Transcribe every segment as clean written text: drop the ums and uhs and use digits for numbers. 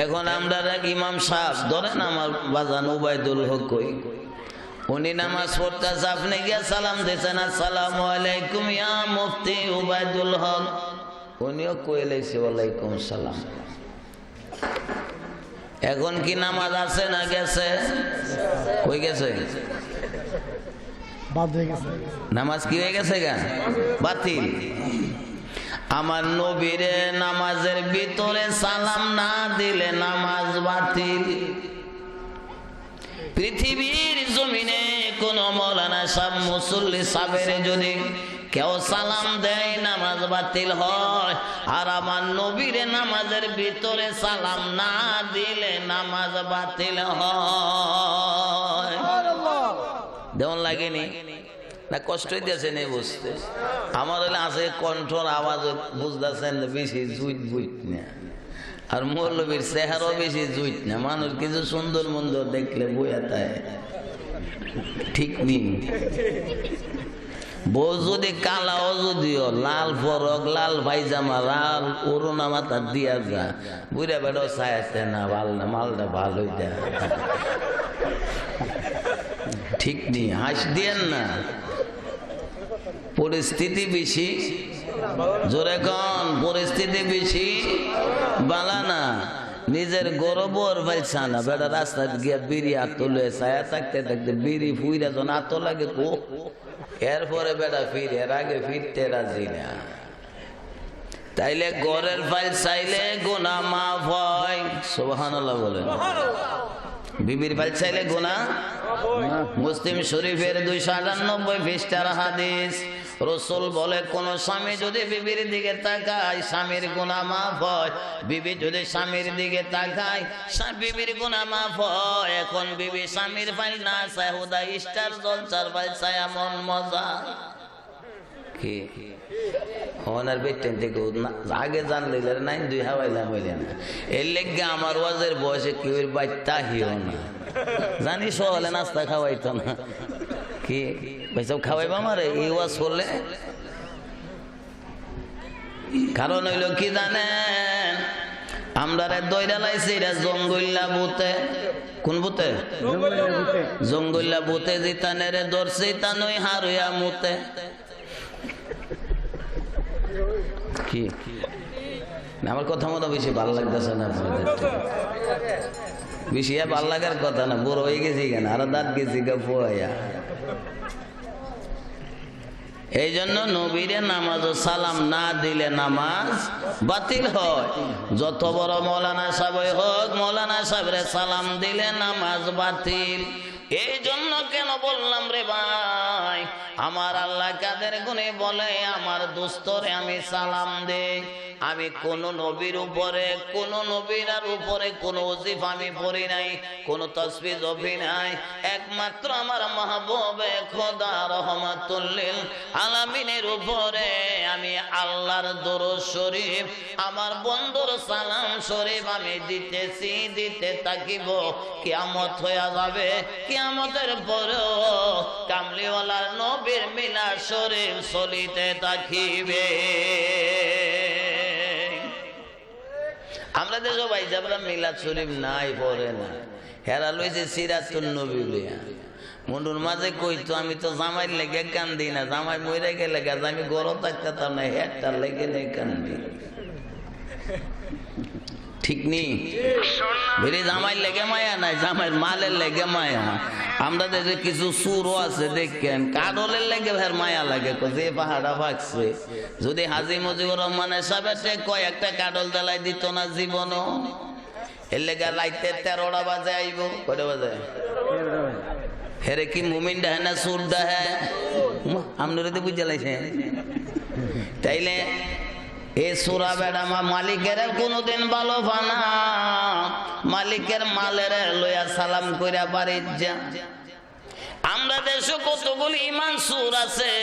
এখন আমরা ইমাম সাহেব ধরেন আমার বাজান উবাইদুল হক কই, উনি নামাজ পড়তেছে, আপনি গিয়া সালাম দিয়েছেন আসসালামু আলাইকুম ইয়া মুফতি উবাইদুল হক, উনিও কই লাইছে ওয়ালাইকুম সালাম। এখন কি নামাজ আছে না গেছে? কই গেছে? নামাজ কি হয়ে গেছে গা? বাতিল। আমার নবীরে নামাজের ভিতরে সালাম না দিলে নামাজ বাতিল। পৃথিবীর জমিনে কোন মৌলানা সাহেব মুসল্লি সাহেবের যদি কেউ সালাম দেয় নামাজ বাতিল হয়, আর আমার নবীরে নামাজের ভিতরে সালাম না দিলে নামাজ বাতিল হয়। যেমন লাগেনি না? কষ্ট হইতেছে নেই বুঝতে? আমার হলে আছে কণ্ঠর আওয়াজ বুঝতেছেন বেশি জুইট বুইট না, আর মৌলবীর চেহারাও বেশি জুইট না। মানুষ কিছু সুন্দর মন্দির দেখলে বইয়া তাই ঠিক নেই। বউ যদি কালাও যদিও লাল ফরক লাল পায়জামা লাল করোনা মাথা দিয়া যা, বুড়া বেড়াও চাইছে না ভাল না, মালটা ভালো দেয় ঠিক নেই। হাস দিয়েন না, পরিস্থিতি বেশি জোরে কন, পরিস্থিতি বেশি বালা না। নিজের গরবর পাইছা না, বেটা রাস্তা গিয়া বিড়ি আতলে ছায়া থাকতে থাকতে বিড়ি ফুইরা যখন আত লাগে কো, এরপরে বেটা ফিরে, এর আগে ফিরতে রাজি না। তাইলে গরের ফাইল চাইলে গুনাহ মাফ হয়, সুবহানাল্লাহ বলেন। বিবির ফাইল চাইলে গুনাহ। মুসলিম শরীফের 298 পৃষ্ঠার হাদিস, রাসূল বলে কোন স্বামী যদি বিবির দিকে তাকায় স্বামীর গুনাহ মাফ হয়, বিবি যদি স্বামীর দিকে তাকায় বিবির গুনাহ মাফ হয়। এখন বিবি স্বামীর ফাইল না চায়, হুদা স্টার জলসার ফাইল চায়, এমন মজা কি ওনার বেটেন থেকে আগে জানলে নাই দুই হাওয়াইলাম হইলে না। এর লেগে আমার ওয়াজের বয়সে কেউ বাইতা হিও না, জানি সহলে নাস্তা খাওয়াইতো না। কি সব খাওয়াইবা আমার এই ওয়াজ করলে? কারণ হইল কি জানেন, আমরা দইরা লাইছি এরা জঙ্গল্লা বুতে। কোন বুতে? জঙ্গল্লা বুতে জিতানে রে ধরছে তানই হারুয়া মুতে। কি আমার কথা মতো বেশি ভালো লাগতেছে না? বেশি ভালো লাগার কথা না, বড় হয়ে গেছি কেন, আরো দাঁত গেছি গা পোয়া। এই জন্য নবীরে নামাজ ও সালাম না দিলে নামাজ বাতিল হয়। যত বড় মৌলানা সাহেব হোক, মৌলানা সাহেবরে সালাম দিলে নামাজ বাতিল। এই জন্য কেন বললাম রে ভাই, আমার আল্লাহ কাদের গুণে বলে আমার দোস্তরে আমি সালাম দেই। আমি কোন নবীর উপরে, কোন নবীর উপরে কোন ওজিফ আমি পড়ি নাই, কোন তাসবিহ জপি নাই। একমাত্র আমার মাহবুবে খোদা রহমাতুল লিল আলামিনের উপরে আমি আল্লাহর দরুদ শরীফ, আমার বন্ধুর সালাম শরীফ আমি দিতেছি, দিতে থাকিব। কিয়ামত হইয়া যাবে, কিয়ামতের পরেও কামলিওয়ালার নবীর মিলাদ শরীফ চলিতে থাকিবে। আমরা দেশে ভাই যাবরা মিলাদ শরীফ নাই পড়ে না, হেরা লইছে সিরাতুন নবী লিয়া। মন্ডুর মাঝে কইতো আমি তো জামাই লেগে কান্দি না, জামাই মরে গেলে গাছ আমি গরম থাকতাম না, হেরটার লেগে নেই কান্দি। ঠিক নেই? বেরে জামাই লেগে মায়া নাই, জামাইয়ের মালের লেগে মায়া। আমরা দেশে কিছু সুরও আছে দেখেন, কাডলের লেগে ভের মায়া লাগে, যে পাহাড়া ভাগছে। যদি হাজী মুজিবুর রহমানের সাহেব কয়েকটা কাডল দেলাই দিত না জীবনও, এর লেগে রাইতে 13টা বাজে আইব। কয়টা বাজে? হেরে কি মুমিন ডাহে না সুর ডাহে? আপনারা তো বুঝে লাইছে। তাইলে এ সুরা বেড়া মালিকের কোনদিন ভালো বানা, মালিকের মালের লইয়া সালাম কইরা বাড়ির যা। আমরা দেশে কতগুলি ইমান সুর আছে,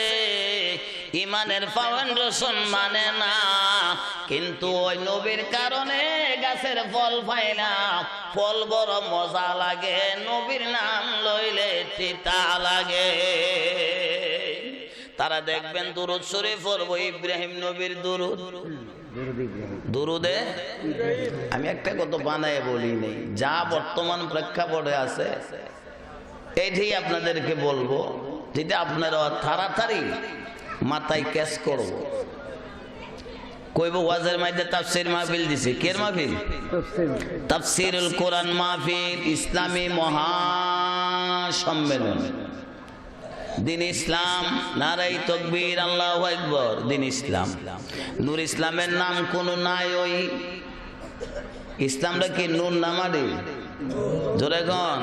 ইমানের ফাউন্ডেশন মানে না, কিন্তু ওই নবীর কারণে গাছের ফল পাই না, ফল বড় মজা লাগে, নবীর নাম লইলে তিতা লাগে। তারা দেখবেন দুরূদ শরীফ পড়ব, ইব্রাহিম নবীর দুরূদ দুরুদে আমি একটা কথা বানায় বলি নেই, যা বর্তমান প্রেক্ষাপটে আছে এইটাই আপনাদেরকে বলবো, যেটা আপনারা তাড়াতাড়ি মাথায় ক্যাচ করবো। কইব ওয়াজের মধ্যে তাফসীর মাহফিল দিছে, কের মাহফিল? তাফসীরুল কোরআন মাহফিল, ইসলামী মহাসম্মেলন, দিন ইসলাম, নারাই তাকবীর, আল্লাহু আকবার, দিন ইসলাম। নূর ইসলামের নাম কোন নাই, ওই ইসলামটা কি নূর নামারি? জোরে গন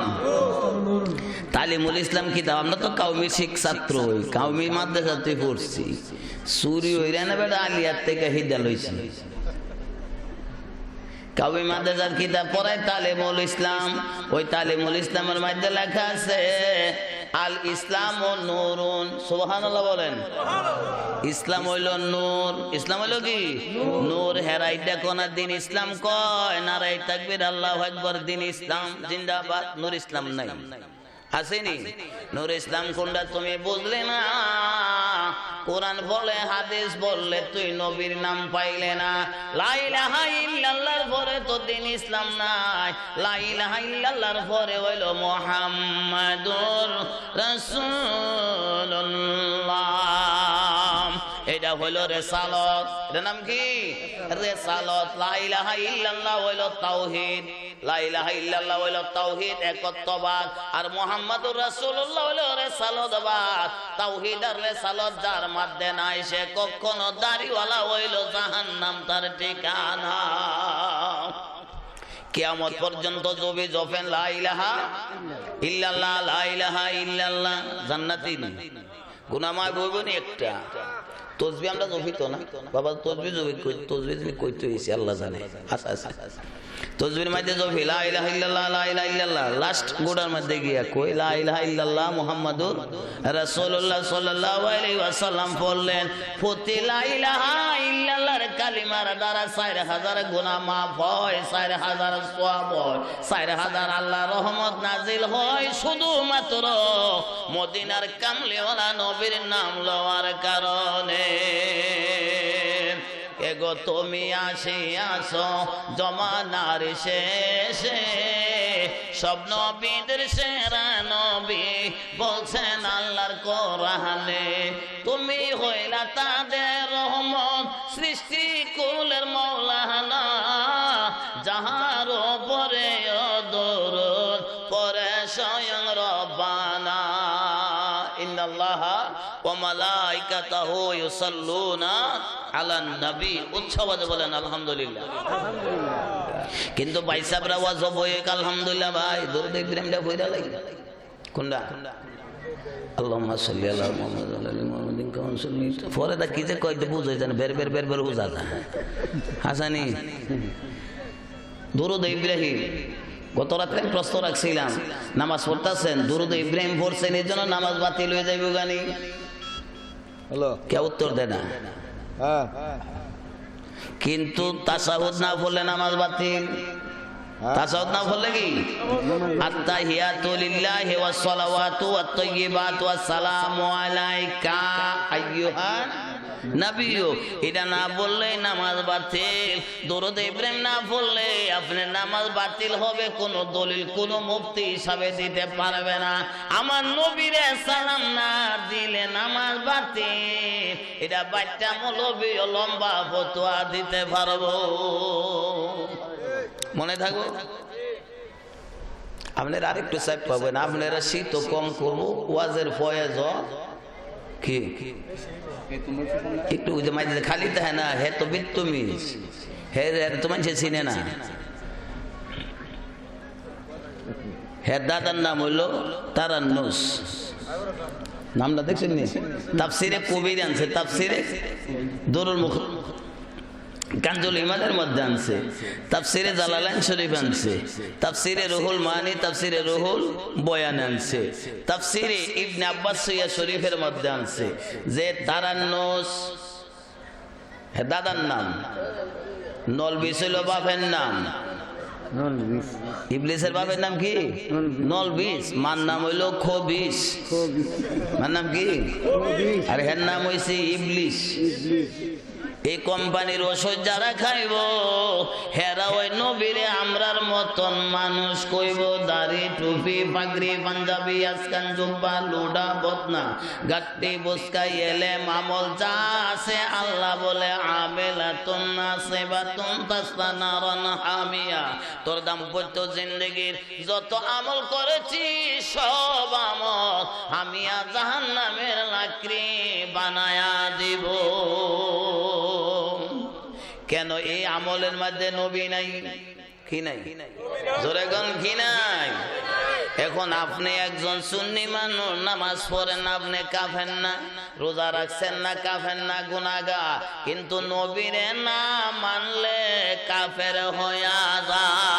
তালিমুল ইসলাম কিতাব। আমরা তো কাউমি শিখ ছাত্র, ওই কাউমি মাদ্রাসাতে পড়ছি, সুরি হইরা না বেটা আলিয়ার থেকে হিদা লইছি। কাউমি মাদ্রাসার কিতাব পড়ায় তালিমুল ইসলাম, ওই তালিমুল ইসলামের মধ্যে লেখা আছে আল ইসলাম ও নূরুন। সুবহানাল্লাহ বলেন। ইসলাম হইল নূর। ইসলাম হইল কি? নূর। হেরাইটা কোনা দিন ইসলাম কয়, নারাই তাকবীর, আল্লাহু আকবার, দিন ইসলাম জিন্দাবাদ। নূর ইসলাম নাই, আসেনি? নূর ইসলাম কোনটা তুমি বুঝলে না। কোরআন বলে, হাদিস বললে তুই নবীর নাম পাইলে না। লা ইলাহা ইল্লাল্লাহর পরে তো দিন ইসলাম নাই। লা ইলাহা ইল্লাল্লাহর পরে হইল মুহাম্মাদুর রাসূলুল্লাহ। এটা হইল রিসালাত। এর নাম কি? রিসালাত। লা ইলাহা ইল্লাল্লাহ হইল তাওহীদ। লা ইলাহা ইল্লাল্লাহ হইল তাওহীদ, একত্ববাদ। আর মুহাম্মাদুর রাসূলুল্লাহ হইল রিসালাতবাদ। তাওহীদ আর রিসালাত যার মধ্যে নাই, সে কখনো দাড়িওয়ালা হইল জাহান্নাম তার ঠিকানা। কিয়ামত পর্যন্ত জবে জফেন লা ইলাহা ইল্লাল্লাহ, লা ইলাহা ইল্লাল্লাহ, জান্নাতি না। গুনাহ মাফ হইব না একটা। তসবিহ আমরা জফি তো না বাবা, তসবিহ জফি তসবিহ কইতে হইছে আল্লাহ জানে। আচ্ছা আচ্ছা, তসবির মধ্যে জফি লা ইলাহা ইল্লাল্লাহ, লা ইলাহা ইল্লাল্লাহ, লাস্ট গোড়ার মধ্যে গিয়া কই লা ইলাহা ইল্লাল্লাহ মুহাম্মাদুর রাসূলুল্লাহ সাল্লাল্লাহু আলাইহি ওয়াসাল্লাম বললেন, প্রতি লা ইলাহা ইল্লাল্লাহর কালিমার দ্বারা 4000 গুনাহ মাফ হয়, 4000 সওয়াব হয়, 4000 আল্লাহর রহমত নাজিল হয়, শুধুমাত্র মদিনার কামলিওয়ালা নবীর নাম লওয়ার কারণে। এগো তুমি আসিয়াছ জমানার শেষে, সব নবীদের সেরা নবী বলছেন আল্লাহর কোরআনে। তুমি হইলা তাদের রহমত, সৃষ্টি কুলের মাওলানা, যাহার উপরে দরুদ পড়ে স্বয়ং রব্বানা। ইন্নাল্লাহা ওয়া মালাইকাতাহু ইউসাল্লুনা আলান নবী। উচ্চবাদে বলেন আলহামদুলিল্লাহ। কিন্তু ভাই সাহেবরা ওয়াজ বয়ে আলহামদুলিল্লাহ ভাই দরুদ ইব্রাহিমটা কইরা লাগি কোনটা? আল্লাহুম্মা সাল্লি আলা মুহাম্মাদ ওয়া আলা মুহাম্মাদিন কামা সাল্লাইতা। পরে দা কি যে কইতে বুঝাই জান, বের বের বের বের বুঝা যায়। হাসানি দরুদ ইব্রাহিম। গত রাতে প্রশ্ন রাখছিলাম, নামাজ পড়তেছেন, দরুদ ইব্রাহিম পড়ছেন, এই জন্য নামাজ বাতিল হয়ে যাইব গানি? হ্যালো, কে উত্তর দেয় না। কিন্তু তাশাহুদ না পড়লে নামাজ বাতিল। তাশাহুদ না পড়লে কি? আত্তাহিয়াতু লিল্লাহি ওয়াস সালাওয়াতু ওয়াত তাইয়্যিবাতু ওয়াস সালামু আলাইকা আইয়ুহান নবিয়্যু। এটা না বললে নামাজ বাতিল। দরুদ ইব্রাহিম না পড়লে আপনার নামাজ বাতিল হবে। কোন দলিল কোন মুফতি হিসাবে দিতে পারবে না। আমার নবীরে সালাম না দিলে নামাজ বাতিল, এটা বাচ্চা মৌলবী লম্বা ফতোয়া দিতে পারবো। মনে থাকো। আপনারা আরেকটু চাপ পাবেন, আপনারা শীত কম করবো, ওয়াজের ফয়েজ কি একটু খালি থাকে না। হে তো বিত্তমিজ, হে তো মানুষ চিনে না। হে দাদার নাম হইলো তারান্নুস। নামটা দেখছেন নি? তাফসিরে কবির আনছে, তাফসিরে দরুল মুখ কানজুল ইমানের মধ্যে আনছে, তাফসিরে জালালাইন শরীফ আনছে, তাফসিরে রুহুল মানি, তাফসিরে রুহুল বয়ান আনছে, তাফসিরে ইবনে আব্বাস সুইয়া শরীফের মধ্যে আনছে যে তারান্নুস হে দাদার নাম, নলবিস হইল বাপের নাম। ইবলিসের বাপের নাম কি? নলবিস। মার নাম হইল খবিস। মার নাম কি? আর হের নাম হইছে ইবলিস। এই কোম্পানির ওষুধ যারা খাইব হেরা ওই নবীরে আমরার মতন মানুষ কইব, দাড়ি টুপি পাগড়ি পাঞ্জাবি আসকান জুব্বা লুডা বদনা গাট্টি বুসকা এলে মামল যা আছে আল্লাহ বলে আমেলাতুন নাসিবাতুন তাসলা নারান হামিয়া। তোর দাম্পত্য জিন্দেগির যত আমল করেছি সব আমল হামিয়া জাহান্নামের লাকড়ি বানায়া দিব। কেন এই আমলের মধ্যে নবী নাই? কি নাই? জোরে কোন কি নাই? এখন আপনি একজন সুন্নি মানুষ, নামাজ পড়েন না, আপনি কাফের না, রোজা রাখছেন না, কাফের না, গুনাহগার, কিন্তু নবীরে না মানলে কাফের হইয়া যায়।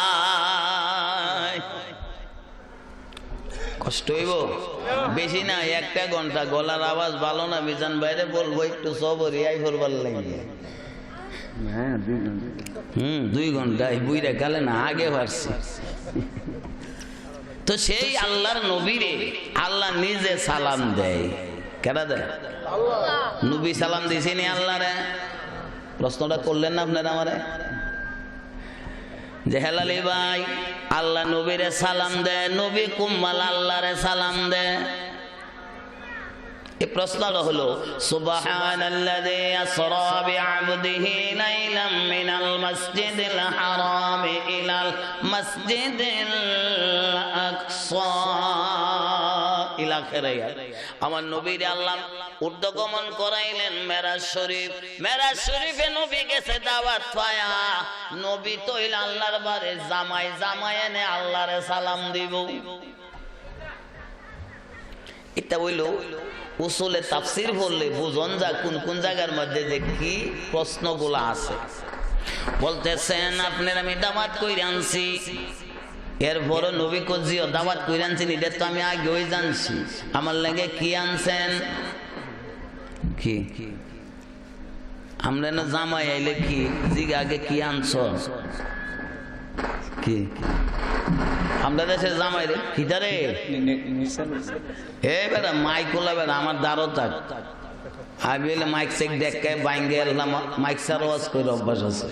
কষ্ট হইব বেশি না, 1 ঘন্টা গলার আওয়াজ ভালো না, মিজান বাইরে বলবো একটু সবরি আই করবার লাগে। 2 ঘন্টা বুইরা গেলে না, আগে পারছি। তো সেই আল্লাহর নবীরে আল্লাহ নিজে সালাম দেয়। কেডা দেয়? নবী সালাম দিছে নি আল্লাহরে? প্রশ্নটা করলেন না আপনারা আমারে? যে হেলালি ভাই আল্লাহ নবীরে সালাম দেয়, নবী কুম্মাল আল্লাহরে সালাম দেয়। এই প্রশ্নটা হলো সুবহানাল্লাযী আসরা বিআবদিহি লাইলাম মিনাল মাসজিদিল হারামি ইলাল মাসজিদিল আকসা ইলা আখিরাহ। আমার নবীরে আল্লাহ ঊর্ধ্বগমন করাইলেন মেরাজ শরীফ। মেরাজ শরীফে নবী গেছে দাওয়াত পায়া, নবী তো আল্লাহর বারে জামাই, জামাই এনে আল্লাহরে সালাম দিব। এটা হইলো উসুলে তাফসীর বললে বুঝন যা কোন কোন জায়গার মধ্যে যে কি প্রশ্নগুলো আছে। বলতেছেন আপনার আমি দাওয়াত কইরে আনছি, এরপরে নবী কজিও দাওয়াত কইরে আনছেন, এটা তো আমি আগেই জানছি, আমার লাগে কি আনছেন? কি আমরা না জামাই আইলে কি জিগা আগে কি আনছ? কি আমরা দেশে জামাই রে কিতারে এ বেটা মাইক ওলা বেটা আমার দাঁড়ো থাক, আমি এলে মাইক চেক দেখে বাইঙ্গে এলাম, মাইক সার ওয়াজ করে অভ্যাস আছে।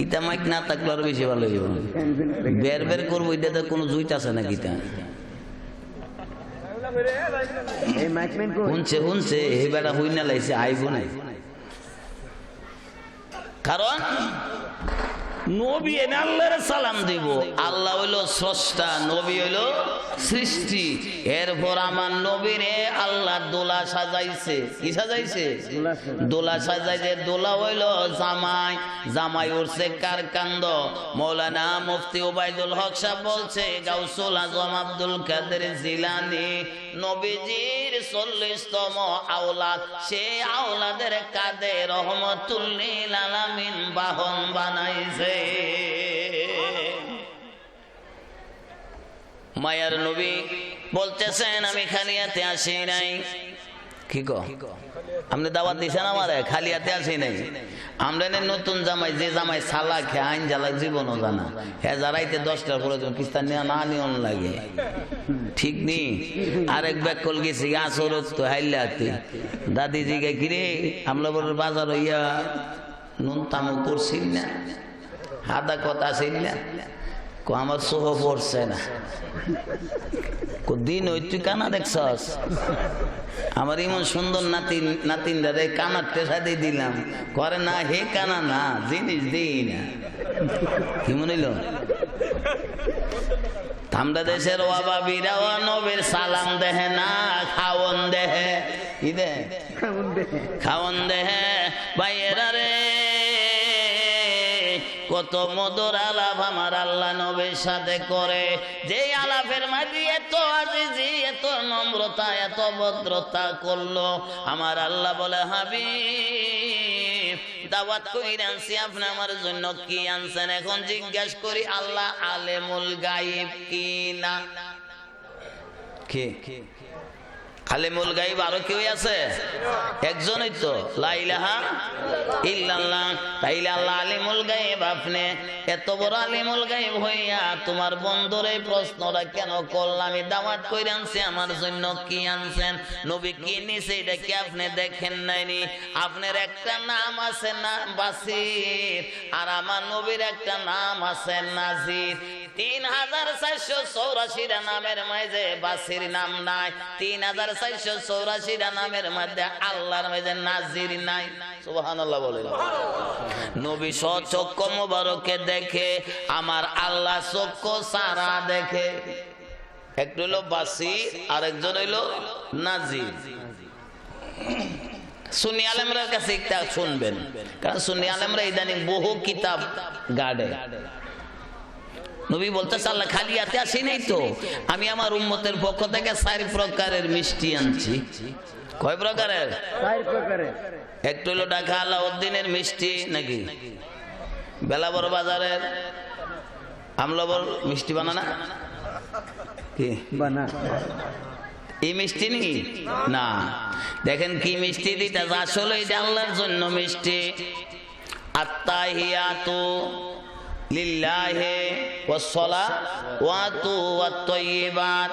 ইটা মাইক না থাকলে আরো বেশি ভালো হইব, বের বের করবো, এটাতে কোনো জুইট আছে না কিতা? শুনছে শুনছে এই বেটা হই না লাইছে আইব নাই, কারণ নবী এনে আল্লাহর সালাম দিব। আল্লাহ হইল স্রষ্টা, নবী হইল সৃষ্টি। এরপর আমার নবীরে আল্লাহ দোলা সাজাইছে। কি সাজাইছে? দোলা সাজাইছে। দোলা হইল জামাই, জামাই উঠছে কার কান্দ? মৌলানা মুফতি ওবায়দুল হক সাহেব বলছে গাউসুল আজম আব্দুল কাদের জিলানী নবীজির 40তম আওলাদ, সেই আওলাদের কাঁধে রহমতুল লিল আলামিন বাহন বানাইছে। মায়ার নবী বলতেছেন আমি খালি হাতে আসি নাই। কি কো আপনি দাওয়াত দিছেন আমারে? খালি হাতে আসি নাই। আমরা নতুন জামাই, যে জামাই সালা খেয়ে আইন জ্বালা জীবনও জানা, হ্যাঁ যারাইতে 10টার পরে কিস্তান নিয়ে না নিয়ন লাগে, ঠিক নি? আরেক ব্যাগ কল গেছি আসর তো হাইলে হাতে দাদি জিগে কিরে আমরা বাজার হইয়া নুন তামুক করছিল না, হাদা কথা আসিল না, আমার সোহ পড়ছে না, দিন ওই তুই কানা দেখছস? আমার ইমন সুন্দর নাতিন, নাতিন দাদা কানার টেসা দিয়ে দিলাম, করে না হে কানা না, জিনিস দিই না। কি মনে হইল? আমরা দেশের অভাবীরা নবীর সালাম দেহে না, খাওয়ন দেহে, কি দে খাওয়ন দেহে। ভাইয়েরা রে কত মধুর আলাপ আমার আল্লাহ নবীর সাথে করে, যে আলাপের মাঝে এত আজিজি, এত নম্রতা, এত ভদ্রতা করলো। আমার আল্লাহ বলে হাবিব দাওয়াত কইরা আনছি, আপনি আমার জন্য কি আনছেন? এখন জিজ্ঞাসা করি আল্লাহ আলেমুল গায়ব কি না? কি আলিমুল গায়ব আরো কেউ আছে? একজনই তো, লা ইলাহা ইল্লাল্লাহ। তাইলে আল্লাহ আলিমুল গায়ব, আপনি এত বড় আলিমুল গায়ব হইয়া তোমার বন্ধুর এই প্রশ্নটা কেন করলাম? আমি দাওয়াত কইরা আনছি, আমার জন্য কি আনছেন? নবী কি নিছে এটা কি আপনি দেখেন নাইনি? আপনার একটা নাম আছে না বাসির, আর আমার নবীর একটা নাম আছে নাজির। ৩,৪৮৪টা নামের মাঝে বাসির নাম নাই, ৩,৪৮৪টা নামের মধ্যে আল্লাহর মাঝে নাজির নাই। সুবহানাল্লাহ বলেন। নবী চক্ষু মোবারকে দেখে, আমার আল্লাহ চক্ষু সারা দেখে। একটা হইলো বাসির, আরেকজন হইলো নাজির। সুন্নি আলেমরা কাছে একটা শুনবেন, কারণ সুন্নি আলেমরা ইদানিং বহু কিতাব গাড়ে। নবী বলতেছে আল্লাহ খালি হাতে আসি নাই তো, আমি আমার উম্মতের পক্ষ থেকে ৪ প্রকারের মিষ্টি আনছি। কয় প্রকারের? ৪ প্রকারের। একটা হলো ঢাকা আলাউদ্দিনের মিষ্টি, নাকি বেলাবর বাজারের আমলাবর মিষ্টি বানানা কি বানা এই মিষ্টি নি না, দেখেন কি মিষ্টি দিতে, আসলে এটা আল্লাহর জন্য মিষ্টি। আত্তাহিয়াতু লিল্লাহি ওয়াস সালাওয়াতু ওয়াত তাইয়্যিবাত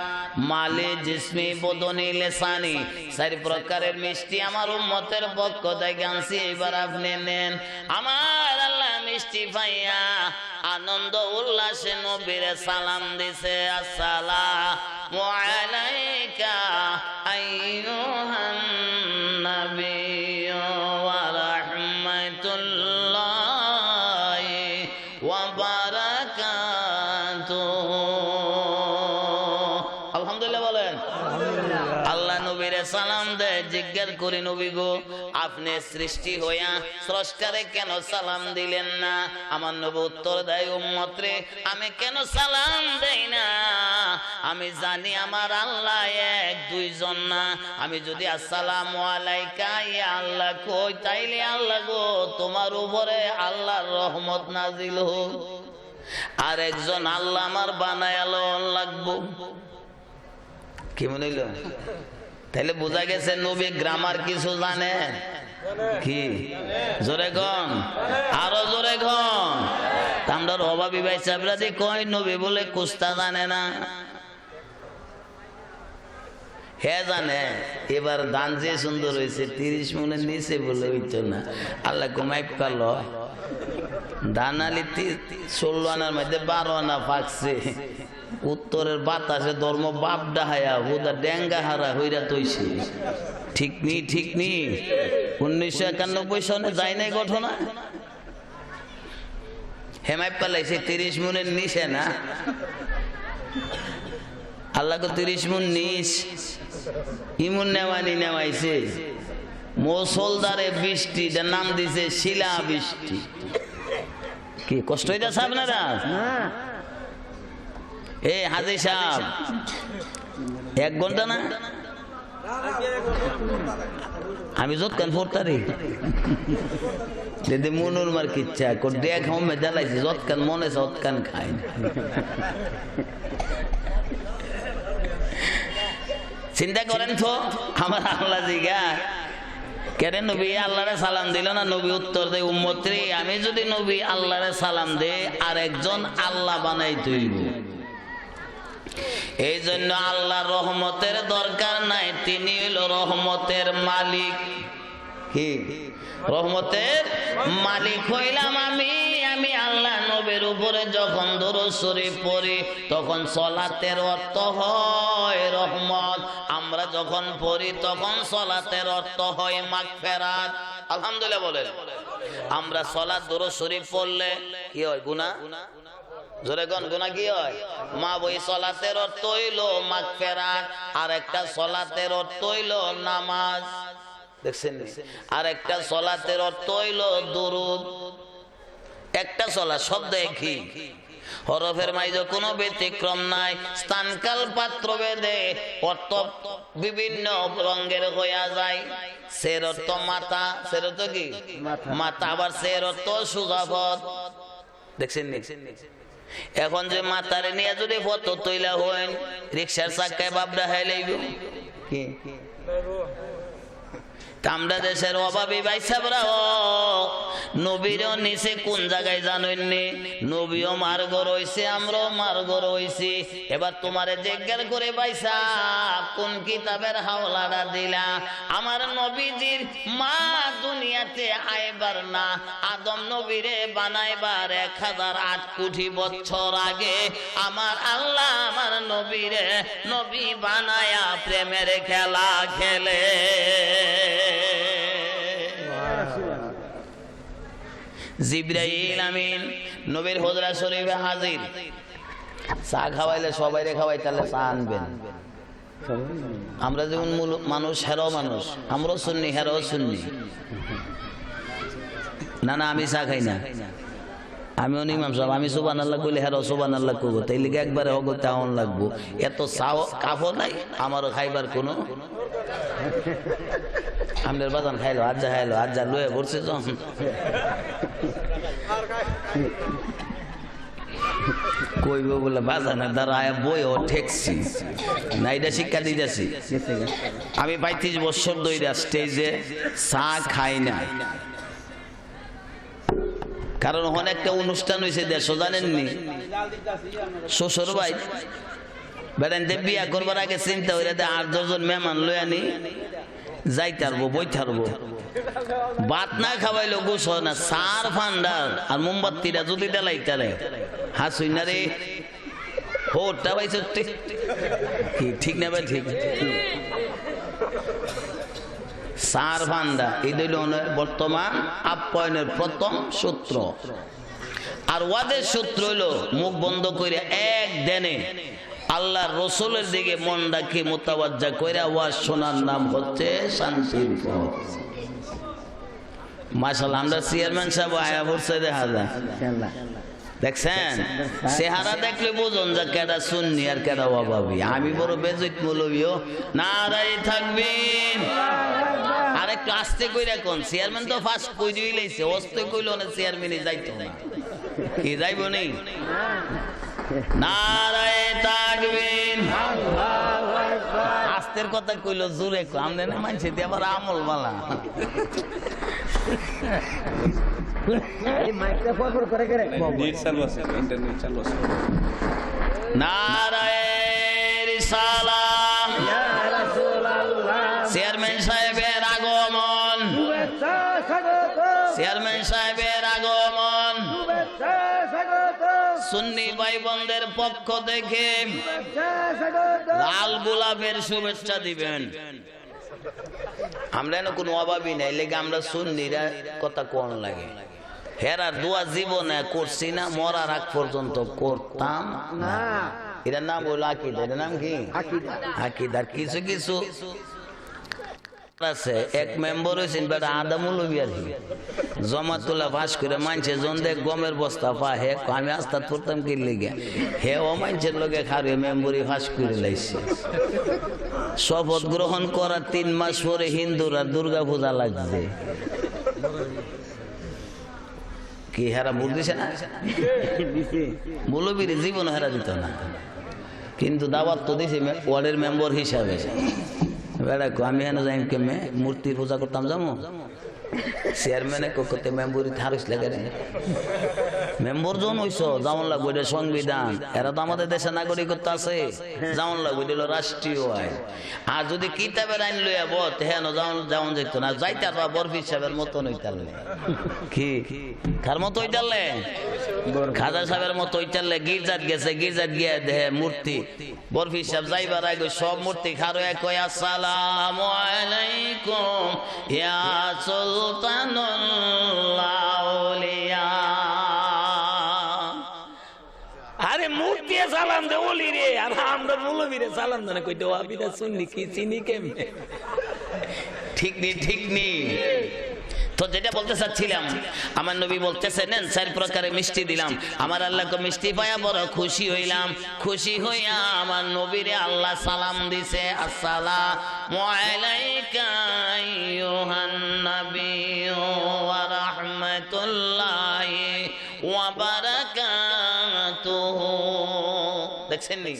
মালে জিসমি বদনি লিসানি। ৪ প্রকারের মিষ্টি আমার উম্মতের পক্ষ থেকে আনছি, এবার আপনি নেন। আমার আল্লাহ মিষ্টি পাইয়া আনন্দ উল্লাসে নবীরে সালাম দিছে, আসসালামু আলাইকা আইয়ুহান নাবিয়্যু ওয়া রাহমাতুল্লাহি ওয়া বারাকাতুহু। আলহামদুলিল্লাহ বলেন। আল্লাহ নবীরে সালাম দেয়, জিজ্ঞাসা করি নবী গো, আপনি সৃষ্টি হইয়া স্রষ্টারে কেন সালাম দিলেন না? আমার নবী উত্তর দেয়, উম্মত রে, আমি কেন সালাম দেই না? আমি জানি আমার আল্লাহ এক, দুইজন না। আমি যদি আসসালামু আলাইকা ইয়া আল্লাহ কই, তাইলে আল্লাহ গো তোমার উপরে আল্লাহর রহমত নাজিল হোক। আর একজন আল্লাহ আমার বানায়ালো লাগবো। কি মনে হইল? তাহলে বোঝা গেছে নবী গ্রামার কিছু জানে। কি জোরে গন, আরো জোরে গন। আমরা অভাবী ভাই সাহেবরা দিয়ে কয় নবী বলে কুস্তা জানে না। হ্যাঁ জানে। এবার দান যে সুন্দর হয়েছে, 30 মনের নিচে বলে হইতো না, আল্লাহ কুমাইপ করলো। দান আলি 16 আনার মধ্যে 12 আনা পাকছে। উত্তরের বাতাসে ধর্ম বাপ ডাহায়া হুদা ডেঙ্গা হারা হইরা তৈছে। ঠিক নি, ঠিক নি। 1991 সনে যায় নাই ঘটনা। হেমাই পালাইছে 30 মনের নিচে না, আল্লাহ 30 মন নিচ ইমন নেওয়ানি নেওয়াইছে। মুসলধারে বৃষ্টি, যার নাম দিছে শিলা বৃষ্টি। কি কষ্ট হইতেছে আপনারা? এ হাজি সাহেব 1 ঘন্টা না, আমি যতক্ষণ পড়তারি দিদি মনুর মার কিচ্ছা দেখ হোমে জ্বালাইছি, যতক্ষণ মনে ততক্ষণ খাই। চিন্তা করেন তো, আমার আল্লাহ জিগা কেন নবী আল্লাহরে সালাম দিল না? নবী উত্তর দেয়, উম্মত রে, আমি যদি নবী আল্লাহরে সালাম দে আর একজন আল্লাহ বানাই তুইব। এই জন্য আল্লাহর রহমতের দরকার নাই, তিনি হইল রহমতের মালিক। কি রহমতের মালিক হইলাম আমি। আমি আল্লাহ নবীর উপরে যখন দরুদ শরীফ পড়ি, তখন সালাতের অর্থ হয় রহমত। আমরা যখন পড়ি তখন সালাতের অর্থ হয় মাগফিরাত। আলহামদুলিল্লাহ বলেন। আমরা সালাত দরুদ শরীফ পড়লে কি হয়? গুনাহ। জোরে কোন গুনাহ কি হয়? মা বই সালাতের অর্থ হইল মাগফিরাত, আর একটা সালাতের অর্থ হইল নামাজ। দেখছেন? আর একটা সালাতের অর্থ হইল দুরুদ। একটা সালাত শব্দ একই, হরফের মাঝে কোনো ব্যতিক্রম নাই। স্থানকাল পাত্র ভেদে অর্থ বিভিন্ন রঙের হইয়া যায়। সের অর্থ মাথা, সের অর্থ কি? মাথা। আবার সের অর্থ সুজাফত। দেখছেন? এখন যে মাথারে নিয়ে যদি ফটো তৈলা হয়, রিক্সার চাকায় বাবরা হাই লাইব। কি কামড়া দেশের অভাবী ভাই সাবরাও নবীরও নিচে কোন জায়গায় জানেননি নবীও মার্গ রয়েছে আমরাও মার্গ রয়েছি এবার তোমারে জিজ্ঞাসা করে ভাইসা কোন কিতাবের হাওলাটা দিলা আমার নবীজির মা দুনিয়াতে আইবার না আদম নবীরে বানাইবার 1008 কোটি বছর আগে আমার আল্লাহ আমার নবীরে নবী বানায়া প্রেমের খেলা খেলে জিবরাইল আমিন নবীর হুজরা শরীফে হাজির চা খাওয়াইলে সবাইরে খাওয়াই তাহলে চা আনবেন আমরা যেমন মানুষ হেরাও মানুষ আমরাও সুন্নি হেরাও সুন্নি না না আমি চা খাই না আমিও ইমাম সাহেব আমি সুবহানাল্লাহ কইলে হেরাও সুবহানাল্লাহ কইব তাই লিগে একবারে অগতে আউন লাগবো এত চা কাফো নাই আমারও খাইবার কোনো আমাদের বাজান খাইলো আজ যা লয়ে পড়ছে যখন কইব বলে বাজানের দ্বারা বই ও ঠেকছি না এটা শিক্ষা দিতেছি আমি 35 বছর ধরে স্টেজে চা খাই না কারণ অনেকটা অনুষ্ঠান হয়েছে দেশও জানেননি শ্বশুর ভাই বেড়ান বিয়া করবার আগে চিন্তা হইলে 8-10 জন মেহমান লই আনি যাই থারবো বই থারবো ভাত না খাওয়াইলো গোস হয় না সার ফান্ডার আর মোমবাতিটা যদি দেলাইতারে হাসুই না রে হোটা ভাই সত্যি ঠিক না ভাই ঠিক সার ফান্ডা এই দইল বর্তমান আপ্যায়নের প্রথম সূত্র আর ওয়াদের সূত্র হইলো মুখ বন্ধ করে এক দেনে আল্লাহর রাসূলের দিকে মনটাকে মুতাওয়াজ্জা কইরা ওয়াজ শোনার নাম হচ্ছে শান্তির পথ মাশাআল্লাহ আমরা চেয়ারম্যান সাহেব আয়া পড়ছে দেখা যায় ইনশাআল্লাহ দেখছেন চেহারা দেখলে বুঝুন যে কেডা সুন্নি আর কেডা ওয়াহাবি আমি বড় বেজত মৌলভীও নারায়ে তাকবীর আরে একটু আস্তে কইরা কোন চেয়ারম্যান তো ফার্স্ট কই দিই লইছে অস্তে কইলো না চেয়ারম্যানই যাইতো না কি যাইবো নি নারায়ে তাকবীর আল্লাহু আকবার আস্তের কথা কইলো জোরে কো আমনে না মানছে দি আবার আমল বালা এই মাইকটা ফরফর করে নেট চালু আছে ইন্টারনেট চালু আছে নারায়ে রিসালাত ইয়া রাসূলুল্লাহ চেয়ারম্যান সাহেবের আগমন শুভেচ্ছা স্বাগত চেয়ারম্যান সাহেবের আগমন শুভেচ্ছা স্বাগত সুন্নি ভাই বোনদের পক্ষ থেকে শুভেচ্ছা স্বাগত লাল গোলাপের শুভেচ্ছা দিবেন আমরা না কোনো অভাবই নাই লেগে আমরা সুন্নিরা কথা কোন লাগে হেরার দোয়া জীবনে করছি না মরার আগ পর্যন্ত করতাম না এর নাম হলো আকীদা এর নাম কি আকীদা কিছু কিছু আছে এক মেম্বার হইছেন বেটা আদামুল বিয়ারি জামাতুল্লাহ পাস করে মানছে জন্দে গমের বস্তা পা হে আমি আস্তাদ করতাম কি লাগা হে ও মানছের লগে খারে মেম্বরি পাস করে লাইছে শপথ গ্রহণ করার 3 মাস পরে হিন্দুরা দুর্গা পূজা লাগছে কি হেরা ভোট দিছে না মৌলবীর জীবন হেরা দিত না কিন্তু দাওয়াত তো দিছে ওয়ার্ডের মেম্বার হিসাবে বেড়াকো আমি হেন যাই কেমে মূর্তির পূজা করতাম যাবো চেয়ারম্যানে কোকতে মেম্বরি থারিস লাগে মেম্বর জন হইছ যেমন লাগবে এটা সংবিধান এরা তো আমাদের দেশে নাগরিকত্ব আছে যেমন লাগবে এটা রাষ্ট্রীয় আইন আর যদি কিতাবের আইন লইয়া বত হেন যেমন যেত না যাইতে আর বরফি সাহেবের মতন হইতালে কি কার মতো হইতালে খাজা সাহেবের মতো হইতালে গির্জাত গেছে গির্জাত গিয়ে দেহে মূর্তি বরফি সাহেব যাইবার আগে সব মূর্তি খারো এক কয় আসসালামু আলাইকুম ইয়া সুলতানুল আউলিয়া আরে মূর্তি সালাম দে ওলি রে আর আমরা মৌলবী রে সালাম দেন কই দেওয়া বিদা সুন্নি কি চিনি কেমনে ঠিক নেই তো যেটা বলতে চাচ্ছিলাম আমার নবী বলতেছে নেন 4 প্রকারের মিষ্টি দিলাম আমার আল্লাহকে মিষ্টি পায়া বড় খুশি হইলাম খুশি হইয়া আমার নবীরে আল্লাহ সালাম দিছে আসসালামু আলাইকা আইয়ুহান নাবিয়্যু ওয়া রাহমাতুল্লাহি ওয়া বারাকাতুহু দেখছেন নি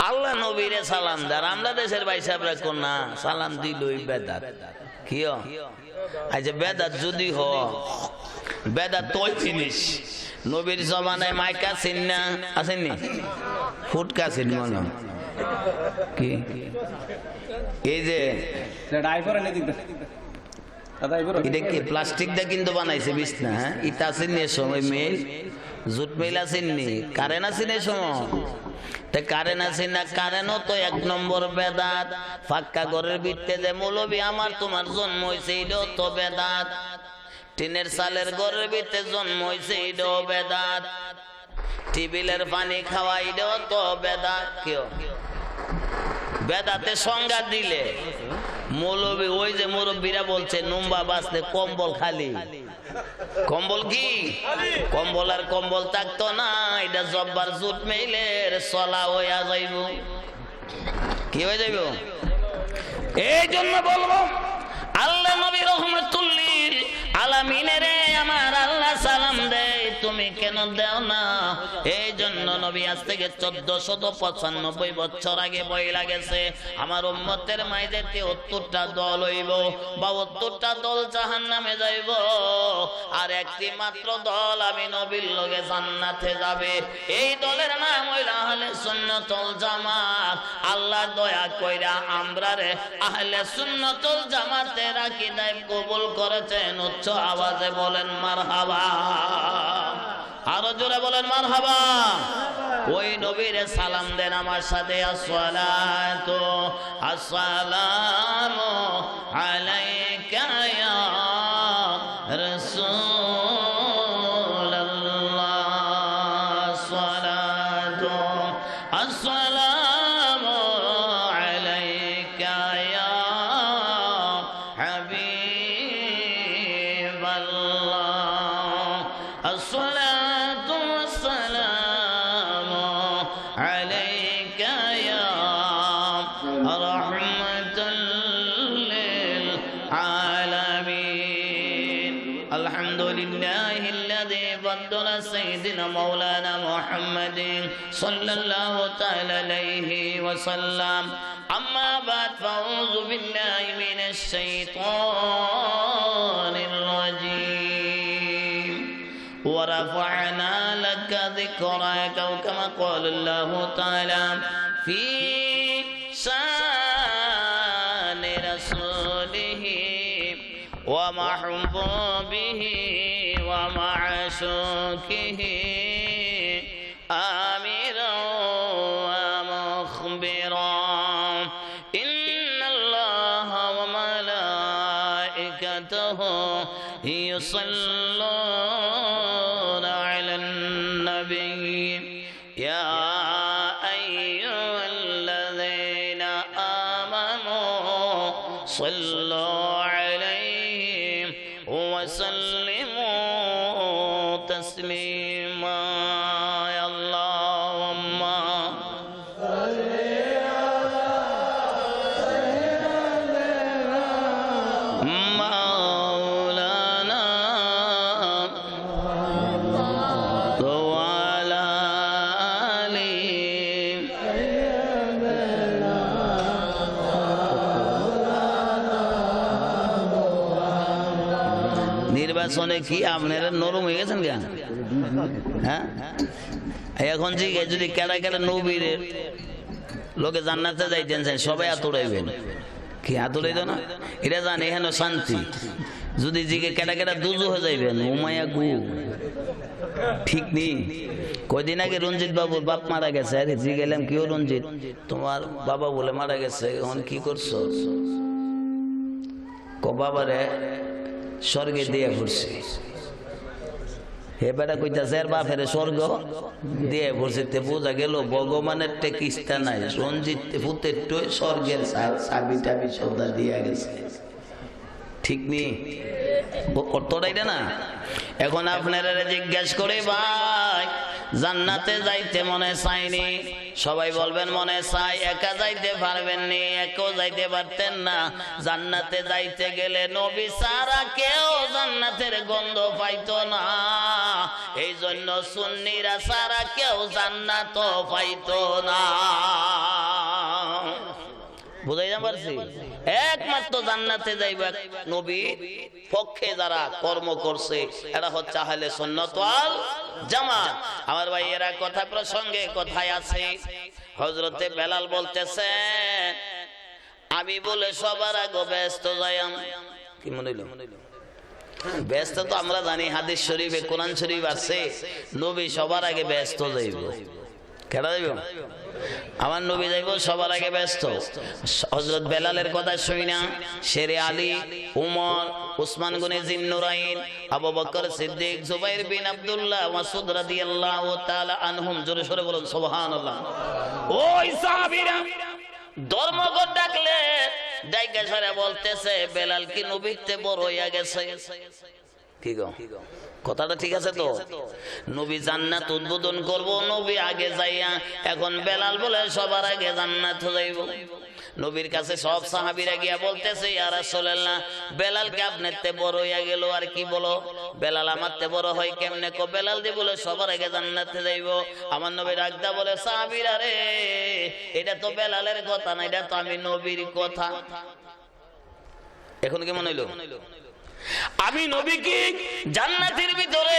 আল্লাহ নবীরে সালাম দেয়, আমরা দেশের ভাই সাহেবরা কোন না সালাম দিলই বেদাত। কি আচ্ছা বেদাত যদি হ, বেদাত তোই জিনিস। নবীর জমানায় মাইকা চিন না আসেননি, ফুটকা চিন মনে কি এই যে এটা কি প্লাস্টিক দিয়ে কিন্তু বানাইছে বিছনা, হ্যাঁ ইটা আছেন সময় মেল জুট মেল আসেননি, কারেন্ট আছেন এই সময় কারেন্ট আছে না, কারেন্টও তো এক নম্বর বেদাত। ফাঁকা ঘরের ভিতরে যে মৌলবি আমার তোমার জন্ম হয়েছে এটাও তো বেদাত। টিনের চালের ঘরের ভিতরে জন্ম হয়েছে এটাও বেদাত। টিবিলের পানি খাওয়া এটাও তো বেদাত। কেউ বেদাতে সংজ্ঞা দিলে মৌলবি ওই যে মুরব্বীরা বলছে নুম্বা বাঁচলে কম্বল খালি। কম্বল কি কম্বল আর কম্বল থাকতো না, এটা জব্বার জুট মেইলের চলা হইয়া যাইব। কি হয়ে যাইব? এই জন্য বলবো আল্লাহ নবী রহমাতুল্লিল আলামিনের আমার আল্লাহ সালাম দেয়, তুমি কেন দেও না? এই জন্য নবী আজ থেকে 1495 বছর আগে বইলা গেছে আমার উম্মতের মাইদের 73টা দল হইব, 72টা দল জাহান্নামে যাইব, আর একটি মাত্র দল আমি নবীর লগে জান্নাতে যাবে। এই দলের নাম হইল আহলে সুন্নাতুল জামাত। আল্লাহ দয়া কইরা আমরারে আহলে সুন্নাতুল জামাতের আকীদায় কবুল করেছেন। উচ্চ আওয়াজে বলেন মারহাবা, আরো জোরে বলেন মারহাবা। ওই নবীরে সালাম দেন আমার সাথে, আসসালাতু আসসালামু আলাইকা ইয়া রাসূলুল্লাহ, আসসালাতু আসসালামু আলাইকা ইয়া হাবিবাল্লাহ, আসসালাতু ওয়াসসালামু আলাইকা ইয়া রাহমাতাল লিল আলামিন। আলহামদুলিল্লাহিল্লাযী ফাদ্দালা সাইয়্যিদিনা মাওলানা মুহাম্মাদিন সাল্লাল্লাহু তাআলা আলাইহি ওয়া সাল্লাম। আম্মা বাদ, ফাউযু বিল্লাহি মিনাশ শাইতানির রাজীম। ওয়া রাফা'না লাকা যিকরাকা, কামা ক্বালা আল্লাহু তাআলা ফি শানি রাসূলিহি ওয়া মাহবুবিহি ওয়া মা'শুকিহি আমিরা ওয়া মুখবিরা। ইন্নাল্লাহা ওয়া মালাইকাতাহু ইউসাল্লুনা আলান নাবী ইয়া আইয়ুহাল্লাযীনা আমানু সাল্লু আলাইহি ওয়া সাল্লিমু তাসলিমা। আল্লাহুম্মা মাওলানা ওয়া আলা আলি নির্বাচনে কি আপনারা নরম হয়ে গেছেন কেন? হ্যাঁ এখন যদি কেডা কেডা নবীর লোকে জান্নাতে যাইতেন সবাই আতুরাইবেন, কি আতুরাইত না? এটা জানে এখানে শান্তি। যদি জিগে কেডা কেডা দুজু হয়ে যাইবেন উমায়া গু, ঠিক নেই। কয়দিন আগে রঞ্জিত বাবুর বাপ মারা গেছে, আরে জি গেলাম কেউ রঞ্জিত তোমার বাবা বলে মারা গেছে, এখন কি করছো? ক বাবারে স্বর্গে দিয়ে পড়ছে। এবারে কইতাছে এর বাপের স্বর্গ দিয়ে পড়ছে, বোঝা গেল ভগবানের টেকিস্তা নাই, রঞ্জিত পুতের টই স্বর্গের চাবি টাবি সৌদা দিয়া গেছে, ঠিক নেই? অর্থটা এটা না। এখন আপনারা জিজ্ঞাসা করে ভাই জান্নাতে যাইতে মনে চাইনি? সবাই বলবেন মনে চাই। একা যাইতে পারবেন নি? একাও যাইতে পারতেন না। জান্নাতে যাইতে গেলে নবী ছাড়া কেউ জান্নাতের গন্ধ পাইতো না। এই জন্য সুন্নিরা ছাড়া কেউ জান্নাত পাইতো না। বুঝাইতে পারছি? একমাত্র জান্নাতে যাইবা নবী পক্ষে যারা কর্ম করছে এরা হচ্ছে আহলে সুন্নাত ওয়াল জামাত। আমার ভাইয়েরা, কথা প্রসঙ্গে কথায় আছে, হযরতে বেলাল বলতেছে আমি বলে সবার আগে ব্যস্ত যাইম। কি মনে হইল? ব্যস্ত তো আমরা জানি, হাদিস শরীফে কোরআন শরীফ আছে নবী সবার আগে ব্যস্ত যাইব। কেডা যাইব? আমার নবী যাইব সবার আগে ব্যস্ত। হযরত বেলালের কথা শুই না শেরে আলী, উমর, উসমান গনি জিন্নুরাইন, আবু বকর সিদ্দিক, জুবাইর বিন আব্দুল্লাহ, মাসউদ রাদিয়াল্লাহু তাআলা আনহুম, জোরে সোরে বলুন সুবহানাল্লাহ। ওই সাহাবীরা ধর্মঘট ডাকলে ডাইকা সরে বলতেছে বেলাল কি নবীতে বড় হইয়া গেছে? কি গো, কথাটা ঠিক আছে তো? নবী জান্নাত উদ্বোধন করব, নবী আগে যাইয়া, এখন বেলাল বলে সবার আগে জান্নাত যাইব। নবীর কাছে সব সাহাবীরা গিয়া বলতেছে ইয়া রাসূলুল্লাহ, বেলাল কে আপনারতে বড় হইয়া গেল, আর কি বলো? বেলাল আমারতে বড় হয় কেমনে? কো বেলাল দি বলে সবার আগে জান্নাতে যাইব। আমার নবী রাগদা বলে সাহাবীরা রে, এটা তো বেলালের কথা না, এটা তো আমি নবীর কথা। এখন কি মনে হইলো? আমি নবী কি জান্নাতের ভিতরে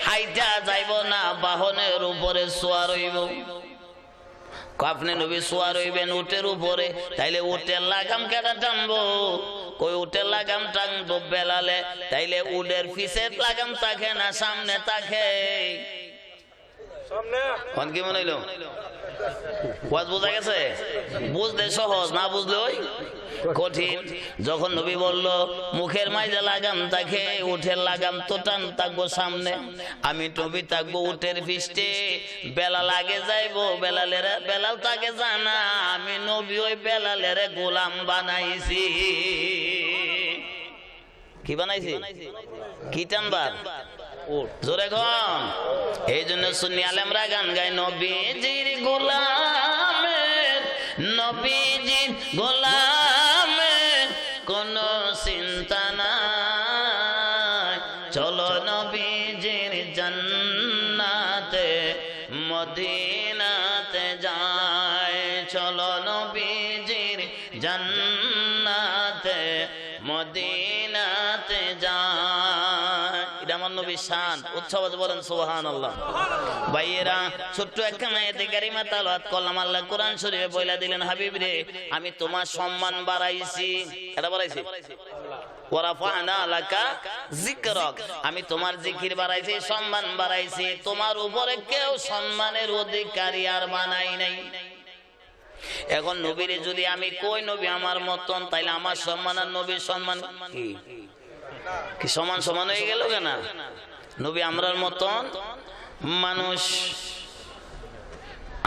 হাইটা যাইব না বাহনের উপরে সওয়ার হইব? আপনি নবী সওয়ার হইবেন উটের উপরে, তাইলে উটের লাগাম কেডা টানবো? কই উটের লাগাম টানবো বেলালে। তাইলে উটের পিছে লাগাম থাকে না সামনে থাকে? সামনে। কি মনে হইলো? ওয়াজ বোঝা গেছে? বুঝতে সহজ, না বুঝলে ওই কঠিন। যখন নবী বলল মুখের মাঝে লাগাম থাকে, উঠের লাগাম তো টান থাকবো সামনে, আমি নবী থাকবো উঠের পৃষ্ঠে, বেলাল আগে যাইবো। বেলাল তাকে জানা আমি নবী ওই বেলালের গোলাম বানাইছি। কি বানাইছি? কি টানবার? জোরে কম। এই জন্য সুন্নি আলেমরা গান গায় নবীজির গোলামের, নবীজির গোলামের কোনো চিন্তা নাই, চলো নবীজির জান্নাতে মদিনাতে যায়, চলো নবীজির জান্নাতে মদিনাতে যায়। এটা আমার নবীর শান। উৎসব বলেন সুবহানাল্লাহ। ভাইয়েরা, ছোট্ট একখানা আয়াতে কারিমা তেলাওয়াত করলাম। আল্লাহ কোরআন শরীফে বলে দিলেন হাবিব রে, আমি তোমার সম্মান বাড়াইছি। এটা বাড়াইছি? ওয়ারাফা'না লাকা যিকরাক, আমি তোমার জিকির বাড়াইছি, সম্মান বাড়াইছি। তোমার উপরে কেউ সম্মানের অধিকারী আর বানাই নাই। এখন নবীরে যদি আমি কই নবী আমার মতন, তাইলে আমার সম্মান আর নবীর সম্মান কি সমান সমান হয়ে গেল কেন? নবী আমরার মতন মানুষ,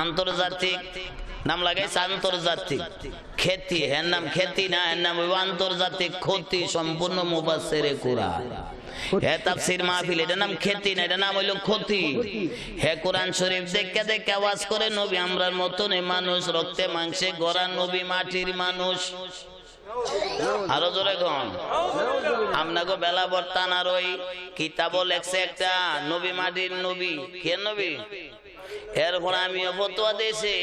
আন্তর্জাতিক নাম লাগাইছে আন্তর্জাতিক খ্যাতি। এর নাম খ্যাতি না, এর নাম আন্তর্জাতিক ক্ষতি। সম্পূর্ণ মুফাসসিরে কুরআন, হে তাফসীর মাহফিল, এটার নাম খ্যাতি না, এটার নাম হইল ক্ষতি। হে কোরআন শরীফ দেখে দেখে আওয়াজ করে নবী আমরার মতন মানুষ, রক্তে মাংসে গড়া নবী মাটির মানুষ। আরো জোরে গন। আমনাগো বেলা বর্তান আর ওই কিতাবও লেখছে একটা নবী মাটির নবী। কে নবী? এরপর আমিও ফতোয়া দিয়েছি,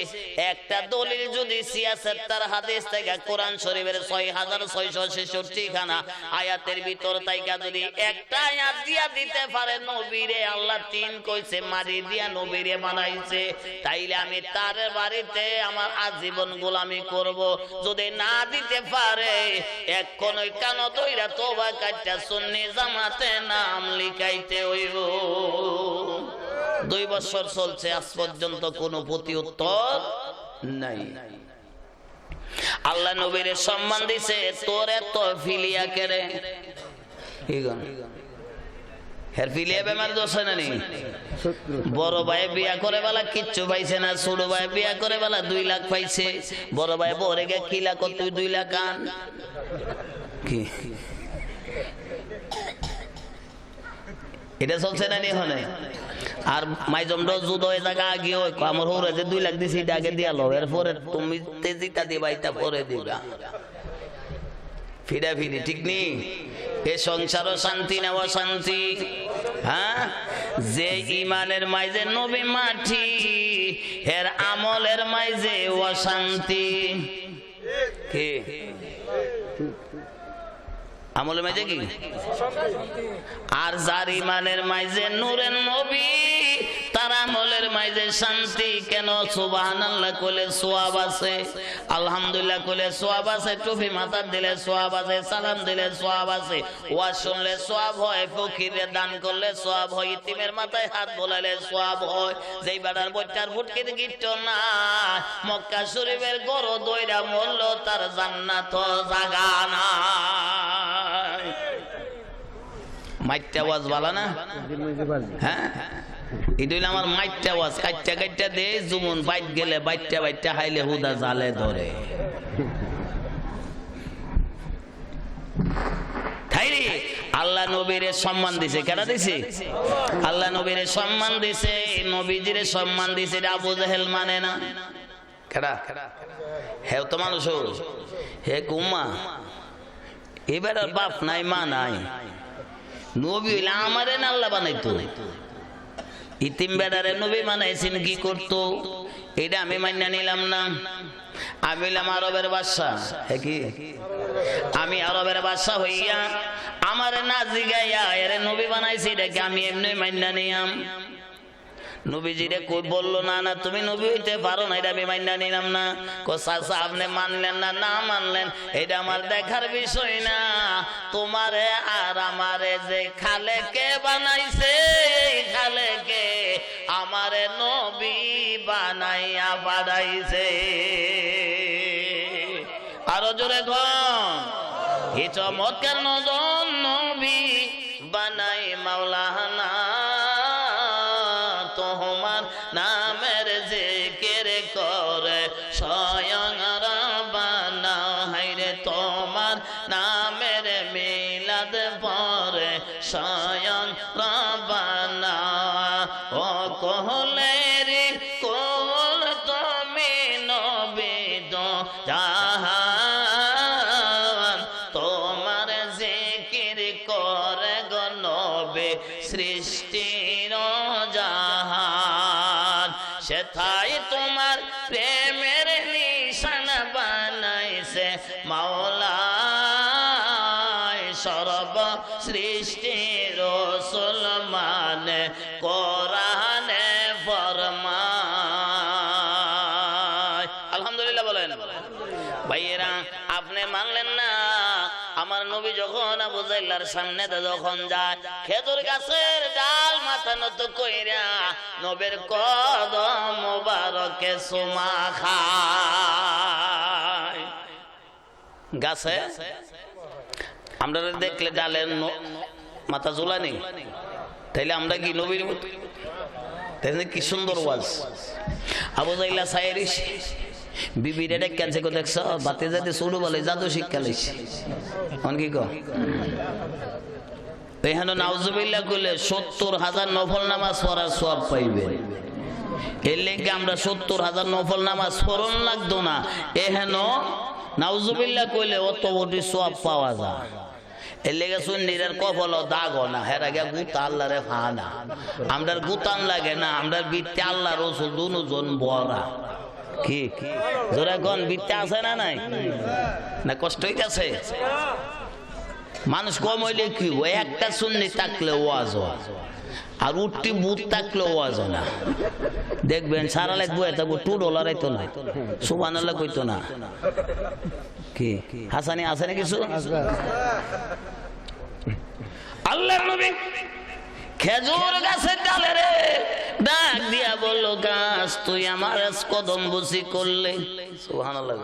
একটা দলিল যদি ৭৬ হাদিস থেকে কোরআন শরীফের ৬৬৬৬ খানা আয়াতের ভিতর থেকে যদি একটা আয়াত দিয়া দিতে পারে নবীরে আল্লাহ ৩ কইছে মারি দিয়া নবীরে বানাইছে, তাইলে আমি তার বাড়িতে আমার আজীবন গোলামি করব। যদি না দিতে পারে এখন ওই কান দইরা তওবা কাটটা সুন্নি জামাতে নাম লিখাইতে হইব। 2 বছর চলছে, আজ পর্যন্ত কোনো প্রতি উত্তর নাই। আল্লাহ নবীর সম্মান দিছে, তোর এত ফিলিয়া কেরে হের ফিলিয়া বেমার দোষ না নি? বড় ভাই বিয়া করে বেলা কিচ্ছু পাইছে না, ছোট ভাই বিয়া করে বেলা 2 লাখ পাইছে। বড় ভাই বরে গে কি লাখ, তুই 2 লাখ আন। কি এটা চলছে না নি? আর মাইজমটা জুদ হয়ে জায়গা আগে ওই আমার হরে যে 2 লাখ দিছি এটা আগে দিয়ালো এরপরে তুমি তেজিটা দিবা এটা পরে দিবা ফিরা ফিরি ঠিক নেই এ সংসারও শান্তি না অশান্তি হ্যাঁ যে ইমানের মাইজে নবী মাটি এর আমলের মাইজে অশান্তি কে আমলের মাইজে কি আর যার ইমানের মাইজে নূরের নবী তার আমলের মাইজে শান্তি কেন সুবহানাল্লাহ কইলে সওয়াব আছে আলহামদুলিল্লাহ কইলে সওয়াব আছে টুপি মাথা দিলে সওয়াব আছে সালাম দিলে সওয়াব আছে ওয়াজ শুনলে সওয়াব হয় ফকিরে দান করলে সওয়াব হয় ইতিমের মাথায় হাত বোলালে সওয়াব হয় যেই বাড়ার বইটার ফুটকির গিট্টো না মক্কা শরীফের গড় দইরা মরল তার জান্নাত জাগা না মাইটটা ওয়াজ ভালো না হ্যাঁ এটা হইলে আমার মাইটটা ওয়াজ কাটটা কাটটা দে জুমন বাইট গেলে বাইটটা বাইটটা হাইলে হুদা জালে ধরে আল্লাহ নবীরে সম্মান দিছে কেডা দিছে আল্লাহ নবীরে সম্মান দিছে নবীজিরে সম্মান দিছে আবু জাহেল মানে না কেডা হে তো মানুষ হে কুম্মা এবার বাপ নাই মা নাই নবী হইলে আমারে না আল্লাহ বানাইতো ইতিম বেড়ারে নবী বানাইছেন কি করতো এটা আমি মাইনা নিলাম না আমি হইলাম আরবের বাদশা কি আমি আরবের বাদশা হইয়া আমারে না জিগাইয়া এর নবী বানাইছি এটাকে আমি এমনি মাইনা নিলাম নবীজিরে কই বললো না না তুমি নবী হইতে পারো না এটা আমি মাইনা নিলাম না চাচা আপনি মানলেন না না মানলেন এটা আমার দেখার বিষয় না তোমারে আর আমারে যে খালেকে বানাইছে খালেকে আমারে নবী বানাইয়া বাড়াইছে আরো জোরে ধন এই চমৎকার নজন নবী বানাই মাওলানা তোমার নামের জিকির করে স্বয়ং রাব্বানা হায়রে তোমার নামের মিলাদ পড়ে স্বয়ং রাব্বানা ও কোহলের কোল তুমি নবী দো জাহান তোমার জিকির করে গো নবী সৃষ্টির জাহান সেথাই তোমার প্রেমের নিশানা বানাইছে মাওলা সর্ব সৃষ্টির রাসূল মানে কোরআনে ফরমায় আলহামদুলিল্লাহ বলেন ভাইয়েরা আপনি মানলেন না আমার নবী যখন আবু জাহলের সামনে যখন যায় খেজুর গাছের ডাল মাথা নত কইরা নবীর কদম মোবারকে চুমা খায় গাছে আমরা দেখলে ডালের মাথা ঝুলানি তাইলে আমরা কি নবীর তাইলে কি সুন্দর ওয়াজ আবু জাহল সাইরিস বিবিরে ডেকেছে কো দেখছ বাতে যাতে ছোট বলে জাদু শিক্ষা লইছে কোন কি কো এখানে নাউজুবিল্লাহ কইলে ৭০,০০০ নফল নামাজ পড়ার সওয়াব পাইবে এর লাগি আমরা ৭০,০০০ নফল নামাজ পড়ন লাগতো না এখানে নাউজুবিল্লাহ কইলে অত বড় সওয়াব পাওয়া যায় এর লেগে সুন্নিরের কপাল দাগ না হের আগে গুতা আল্লাহরে ফানা আমরার গুতান লাগে না আমরার বিতে আল্লাহ রাসূল দুজন বড়া কি জোরে কোন বিতে আছে না নাই না কষ্ট হইতাছে মানুষ কম হইলে কি ওই একটা সুন্নি থাকলে ওয়াজ হয় আর উঠতি বুত থাকলে ওয়াজ না দেখবেন সারা লাগবো এতগো $2 আইতো না সুবহানাল্লাহ কইতো না কি হাসানি আছে না কিছু আল্লাহর নবী খেজুর গাছের ডালে রে ডাক দিয়া বলল গাছ তুই আমার কদম বুঝি করলে সুবহানাল্লাহ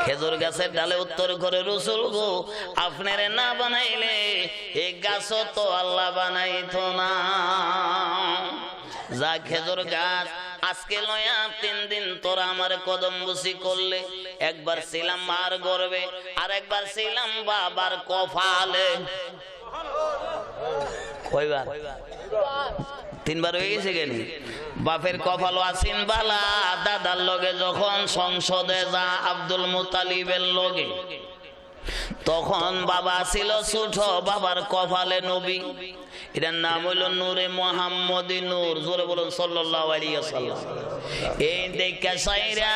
খেজুর গাছের ডালে উত্তর করে রাসূল গো আপনারে না বানাইলে এই গাছ তো আল্লাহ বানাইতো না যা খেজুর গাছ আজকে লয়া 3 দিন তোরা আমার কদম বুঝি করলে একবার ছিলাম মার গর্বে আর একবার ছিলাম বাবার কপালে কয়বার তিনবার হয়ে গেছে কেন? বাপের কপাল আসিন বালা, দাদার লগে যখন সংসদে যা আব্দুল মুতালিবের লগে, তখন বাবা ছিল ছোট, বাবার কপালে নবী, এটার নাম হইল নূরে মুহাম্মদি নূর। জোরে বলুন সাল্লাল্লাহু আলাইহি ওয়াসাল্লাম। এই দেখা সাইরা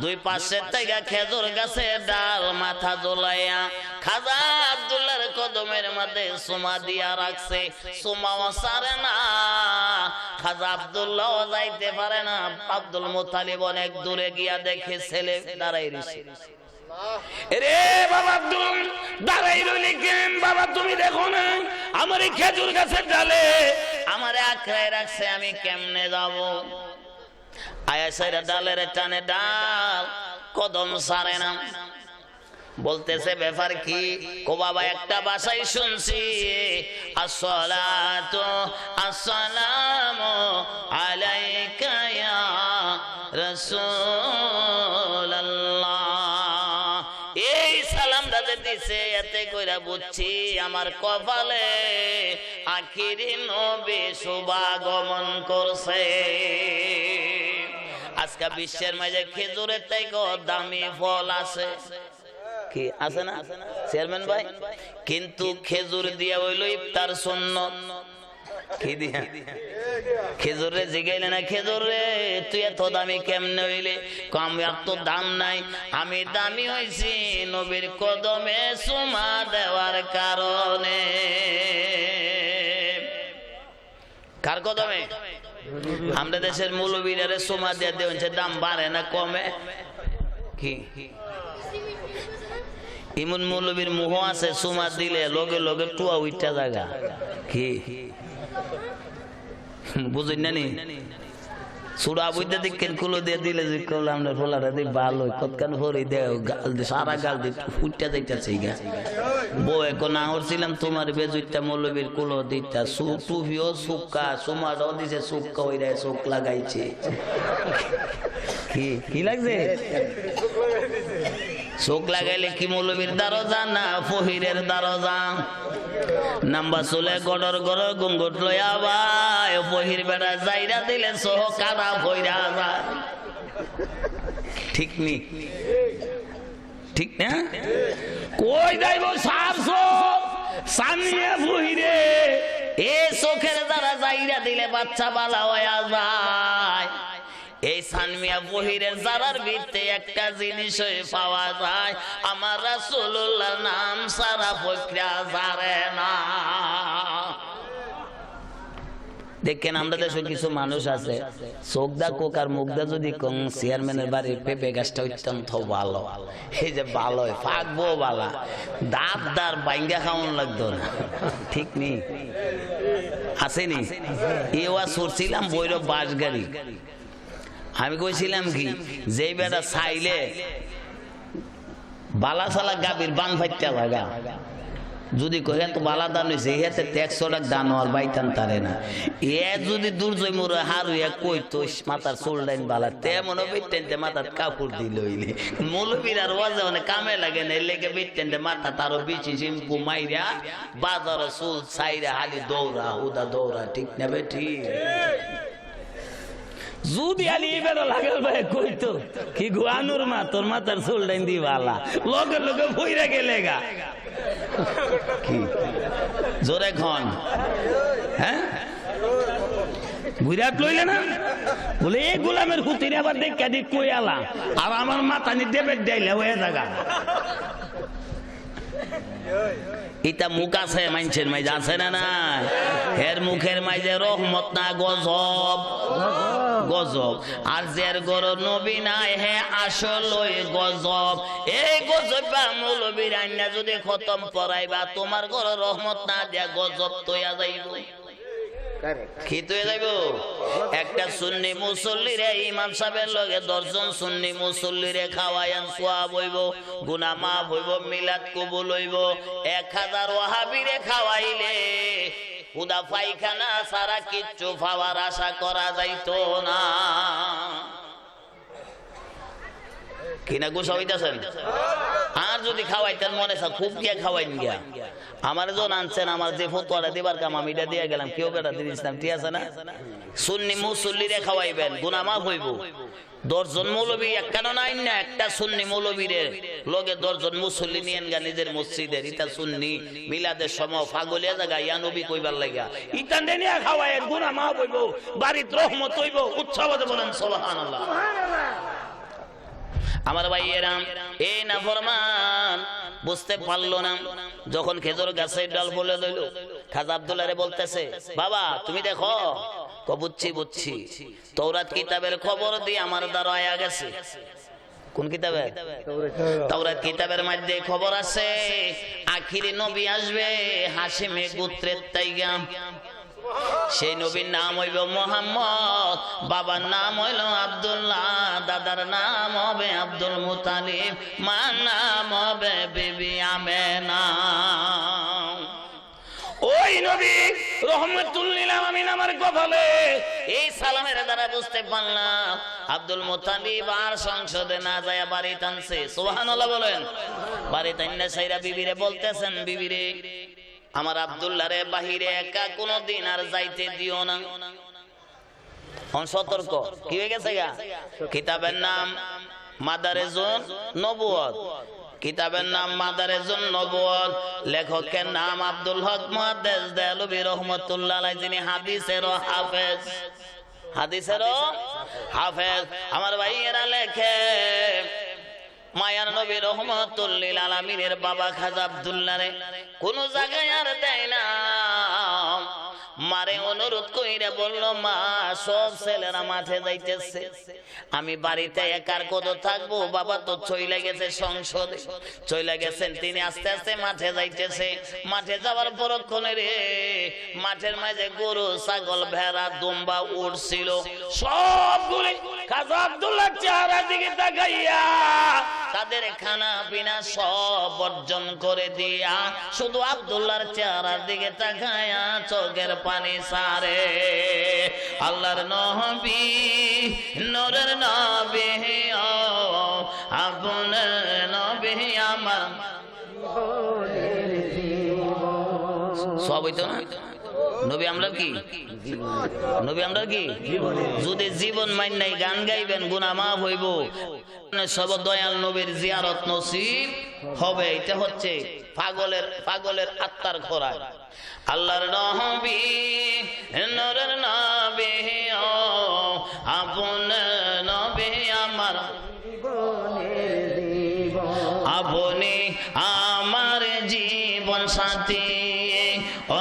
দুই পাশে থেকে খেজুর গাছের ডাল মাথা ঝোলাইয়া খাজা আব্দুল্লাহর কদমের মধ্যে সুমা দিয়া রাখছে, সুমাও সারে না, খাজা আব্দুল্লাহ যাইতে পারে না। আব্দুল মুতালিব অনেক দূরে গিয়া দেখে ছেলে দাঁড়াই রয়েছে। রে বাবা আব্দুল, দাঁড়াই রইলি কেন? বাবা তুমি দেখো না আমার এই খেজুর গাছের ডালে আমারে আঁকড়ায় রাখছে, আমি কেমনে যাব? আয়া সাইরা ডালের টানে ডাল কদম সারে না। বলতেছে ব্যাপার কি? কো বাবা একটা ভাষাই শুনছি, আসসালাতু আসসালামু আলাইকা ইয়া রাসূলুল্লাহ। এই সালামটা যে দিছে এতে কইরা বুঝছি আমার কপালে আখিরি নবী শুভাগমন করছে। আজকে বিশ্বের মাঝে খেজুরের থেকে দামি ফল আছে, কি আছে না চেয়ারম্যান ভাই? কিন্তু খেজুর দিয়া হইল ইফতার সুন্নত। কি দিয়া? খেজুর রে জিগাইলে না, খেজুর রে তুই এত দামি কেমনে হইলে? আমি এত দাম নাই, আমি দামি হইছি নবীর কদমে সুমা দেওয়ার কারণে। কার কদমে? আমরা দেশের মৌলবীরা সুমা দিয়ে দেওয়া দাম বাড়ে না কমে? কি ইমন মৌলবীর মুহ আছে, সুমা দিলে লগে লগে টুয়া উইটা জায়গা। কি বুঝুন না নি? সুরা বুঝতে দেখেন কুলো দিয়ে দিলে যে করলাম না ফোলাটা দিয়ে ভালো কতখান ভরে দেও গাল দিয়ে সারা গাল দিয়ে ফুটটা দিতেছে গা। বউ এখন আহরছিলাম তোমার বেজুইটা মৌলবীর কুলো দিতা টুফিও সুক্কা, সুমাটাও দিছে সুক্কা, ওই রায় চোখ লাগাইছে। কি কি লাগছে? চোখ লাগাইলে কি মৌলবীর দারজা না ফহিরের দারজা? নাম্বা চলে গড়র গড় গুঙ্গুট লইয়া ভাই ফহির বেড়া যাইরা দিলে সহ কাদা ভইরা যায়। ঠিক নি? ঠিক না? কই যাইব সার চোখ সানিয়ে ফহিরে, এ চোখের দ্বারা যাইরা দিলে বাচ্চা বালা হইয়া যায়। এই সানমিয়া বহিরের জারার ভিতরে একটা জিনিস পাওয়া যায়, আমার রাসূলুল্লাহর নাম সারা ফকরা জারে না। দেখেন আমরা দেশে কিছু মানুষ আছে চোখদা কোক আর মুখদা যদি কোন চেয়ারম্যানের বাড়ির পেঁপে গাছটা অত্যন্ত ভালো, এই যে ভালো ফাঁকবো বালা, দাঁত দার বাইঙ্গা খাওয়ান লাগতো না। ঠিক নি? আসেনি? এওয়া সরছিলাম বৈরব বাস গাড়ি, আমি কইছিলাম কি যে বেটা চাইলে বালা সালা গাবির বান ফাইটা লাগা, যদি কহে তো বালা দান হয়েছে হেতে 100 টাকা দান হওয়ার বাইতান তারে না। এ যদি দুর্জয় মোর হারু কই তো মাথার চুলডাইন বালা তেমন বিটেনতে মাথার কাপড় দিল হইলে মৌলবীর আর ওয়াজে মানে কামে লাগে না, লেগে বিটেনতে মাথা তারও বিচি শিম্পু মাইরা বাজার চুল ছাইরা হালি দৌড়া হুদা দৌড়া। ঠিক না বে? ঠিক। যদি আলি বেড়া লাগল ভাই কইতো কি গুয়ানুর মা তোর মাথার চুল ডাইন দি বালা লগে লগে বইরা গেলে গা। কি জোরে খন? হ্যাঁ বুইরাট লইলে না বলে এই গোলামের হুতিরে আবার দেখা দি কই আলা আর আমার মাথা নি দেবে দেইলে হয়ে জায়গা। ইটা মুখ আছে মানুষের মাঝে আছে না না? এর মুখের মাঝে রহমত না গজব গজব, আর যার গর নবী নাই হে আসলই গজব। এই গজব বা মৌলবীর আইনা যদি খতম পড়াইবা তোমার ঘর রহমত না দিয়া গজব তৈয়া যাইব। কি তৈয়া যাইব? একটা সুন্নি মুসল্লিরে ইমাম সাহেবের লগে 10 জন সুন্নি মুসল্লিরে খাওয়ায়ান সওয়াব হইব, গুনাহ মাফ হইব, মিলাদ কবুল হইব। 1000 ওয়াহাবিরে খাওয়াইলে হুদা পায়খানা সারা কিচ্ছু পাওয়ার আশা করা যাইতো না। কিনা গোসা হইতাছেন? আর যদি খাওয়াইতেন মনে হয় খুব গিয়া খাওয়াইন গিয়া আমার জন আনছেন আমার যে ফতোয়াটা দিবার কাম আমি এটা দিয়ে গেলাম কেউ বেটা দিয়ে দিয়েছিলাম ঠিক আছে না সুন্নি মুসল্লিরে খাওয়াইবেন গুনাহ মাফ হইব 10 জন মৌলবী একখান নাই না একটা সুন্নি মৌলবীরে লগে 10 জন মুসল্লি নিয়েন গা নিজের মসজিদের ইটা সুন্নি মিলাদের সময় ফাগলিয়া জায়গা ইয়া নবী কইবার লাগা ইটা নিয়ে খাওয়াইন গুনাহ মাফ হইব বাড়িত রহমত হইব উৎসবতে বলেন সুবহানাল্লাহ আমার ভাইয়েরা এই নাফরমান বুঝতে পারলো না যখন খেজুর গাছের ডাল বলে দিল খাজা আব্দুল্লাহরে বলতেছে বাবা তুমি দেখো বুঝছি বুঝছি তৌরাত কিতাবের খবর দিয়ে আমার দ্বারা আয়া গেছে কোন কিতাবে তাওরাত কিতাবের মধ্যে খবর আছে আখিরি নবী আসবে হাশিমে গোত্রের তাইগা সেই নবীর নাম হইব মুহাম্মদ বাবার নাম হইল আব্দুল্লাহ দাদার নাম হবে আব্দুল মুতালিব মার নাম হবে বিবি আমেনা ওই নবী রহমাতুল লিল আলামিন আমার কপালে এই সালামের দ্বারা বুঝতে পারলাম আব্দুল মুতালিব আর সংসদে না যায় বাড়িতে আনছে সুবহানাল্লাহ বলেন বাড়িতে এনে সাইরা বিবিরে বলতেছেন বিবিরে আমার আব্দুল্লাহ রে বাহিরে একা কোনদিন আর যাইতে দিও না সতর্ক কি হয়ে গেছে গা কিতাবের নাম মাদারেজুন নবুয়ত কিতাবের নাম মাদারেজুন নবুয়ত লেখকের নাম আব্দুল হক মুহাদ্দিস দেলবি রহমাতুল্লাহ আলাইহি যিনি হাদিসেরও হাফেজ আমার ভাইয়েরা লেখে মায়ার নবী রহমাতুল লিল আলামিনের বাবা খাজা আব্দুল্লাহ রে কোন জায়গায় আর দেয় না মারে অনুরোধ কইরা বলল মা সব ছেলেরা মাঠে যাইতেছে আমি বাড়িতে একার কত থাকবো বাবা তো চইলা গেছে সংসদে চইলা গেছেন তিনি আস্তে আস্তে মাঠে যাইতেছে মাঠে যাওয়ার পরক্ষণে রে মাঠের মাঝে গরু ছাগল ভেড়া দুম্বা উঠছিল সবগুলি খাজা আব্দুল্লাহর চেহারার দিকে তাকাইয়া তাদের খানা পিনা সব বর্জন করে দিয়া শুধু আব্দুল্লাহর চেহারার দিকে তাকায়া চোখের পানি সারে আল্লাহর নবী নূরের নবী ও আপনার নবী আমার সব হইতো না নবী আমরা কি নবী আমরা কি যদি জীবন মাইন নাই গান গাইবেন গুনাহ মাফ হইব সব দয়াল নবীর জিয়ারত নসিব হবে এটা হচ্ছে পাগলের আত্মার খোরাক আল্লাহর নবী নূরের নবী ও আপনার নবী আমার আপনি আমার জীবন সাথী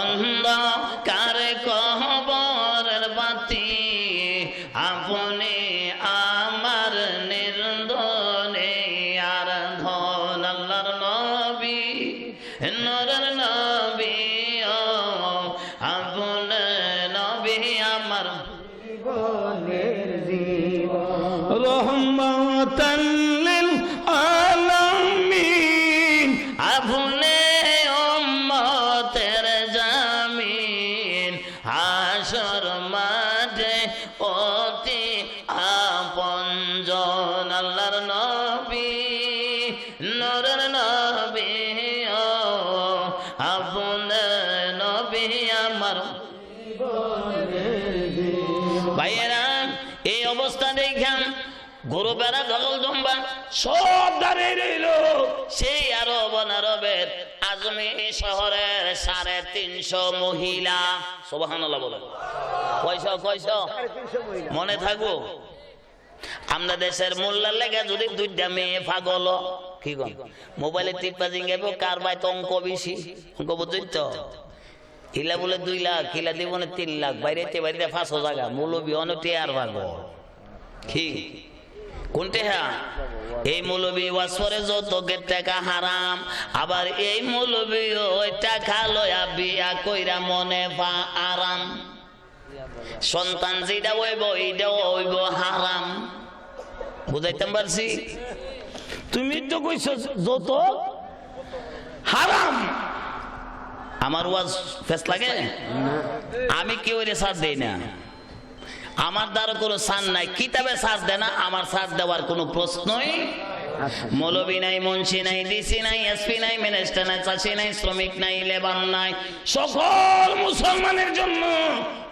অন্ধকার কবরের বাতি আপনি আমার নির্দনে আর ধন আল্লাহর নবী নূরের নবী ও আপনার নবী আমার রহমাতাল লিল আলামিন আপনি উম্মতের জামিন হাসর মাঠে অতি আপনজন আল্লাহর নবী নূরের নবী ও আপনার নবী আমার ভাইয়েরা এই অবস্থা দেখেন গরু বেড়া গগল দম্বা সব দাঁড়িয়ে রইল সেই আরব অনারবের আজমির শহরের 350 মহিলা সুবহানাল্লাহ বলেন কয়শো মনে থাকবো আমরা দেশের মোল্লার লেগে যদি 2টা মেয়ে পাগল কি গো মোবাইলে টিপা জিঙ্গাইব কার বাইতে অঙ্ক বেশি অঙ্ক বুঝছেন তো ইলা বলে 2 লাখ কিলা দিব না 3 লাখ বাইরেতে 500 জায়গা মৌলবী অনেকটি আর ভাগো কি কোনটা হ্যাঁ এই মৌলবী ওয়াসরে যৌতুকের টাকা হারাম আবার এই মৌলবী ওই টাকা লয়া বিয়া কইরা মনে পা আরাম সন্তান যেটা হইব এইটাও হইব হারাম বুঝাইতাম পারছি তুমি তো কইছো যৌতুক হারাম আমার ওয়াজ ফেস লাগে আমি কেউ সাথ দেই না আমার দ্বারা কোনো সার নাই কিতাবে সার দেয় না আমার সার দেওয়ার কোনো প্রশ্নই মৌলবী নাই, মুন্সি নাই, ডিসি নাই, এসপি নাই, মিনিস্টার নাই, চাষি নাই, শ্রমিক নাই, লেবার নাই, সকল মুসলমানের জন্য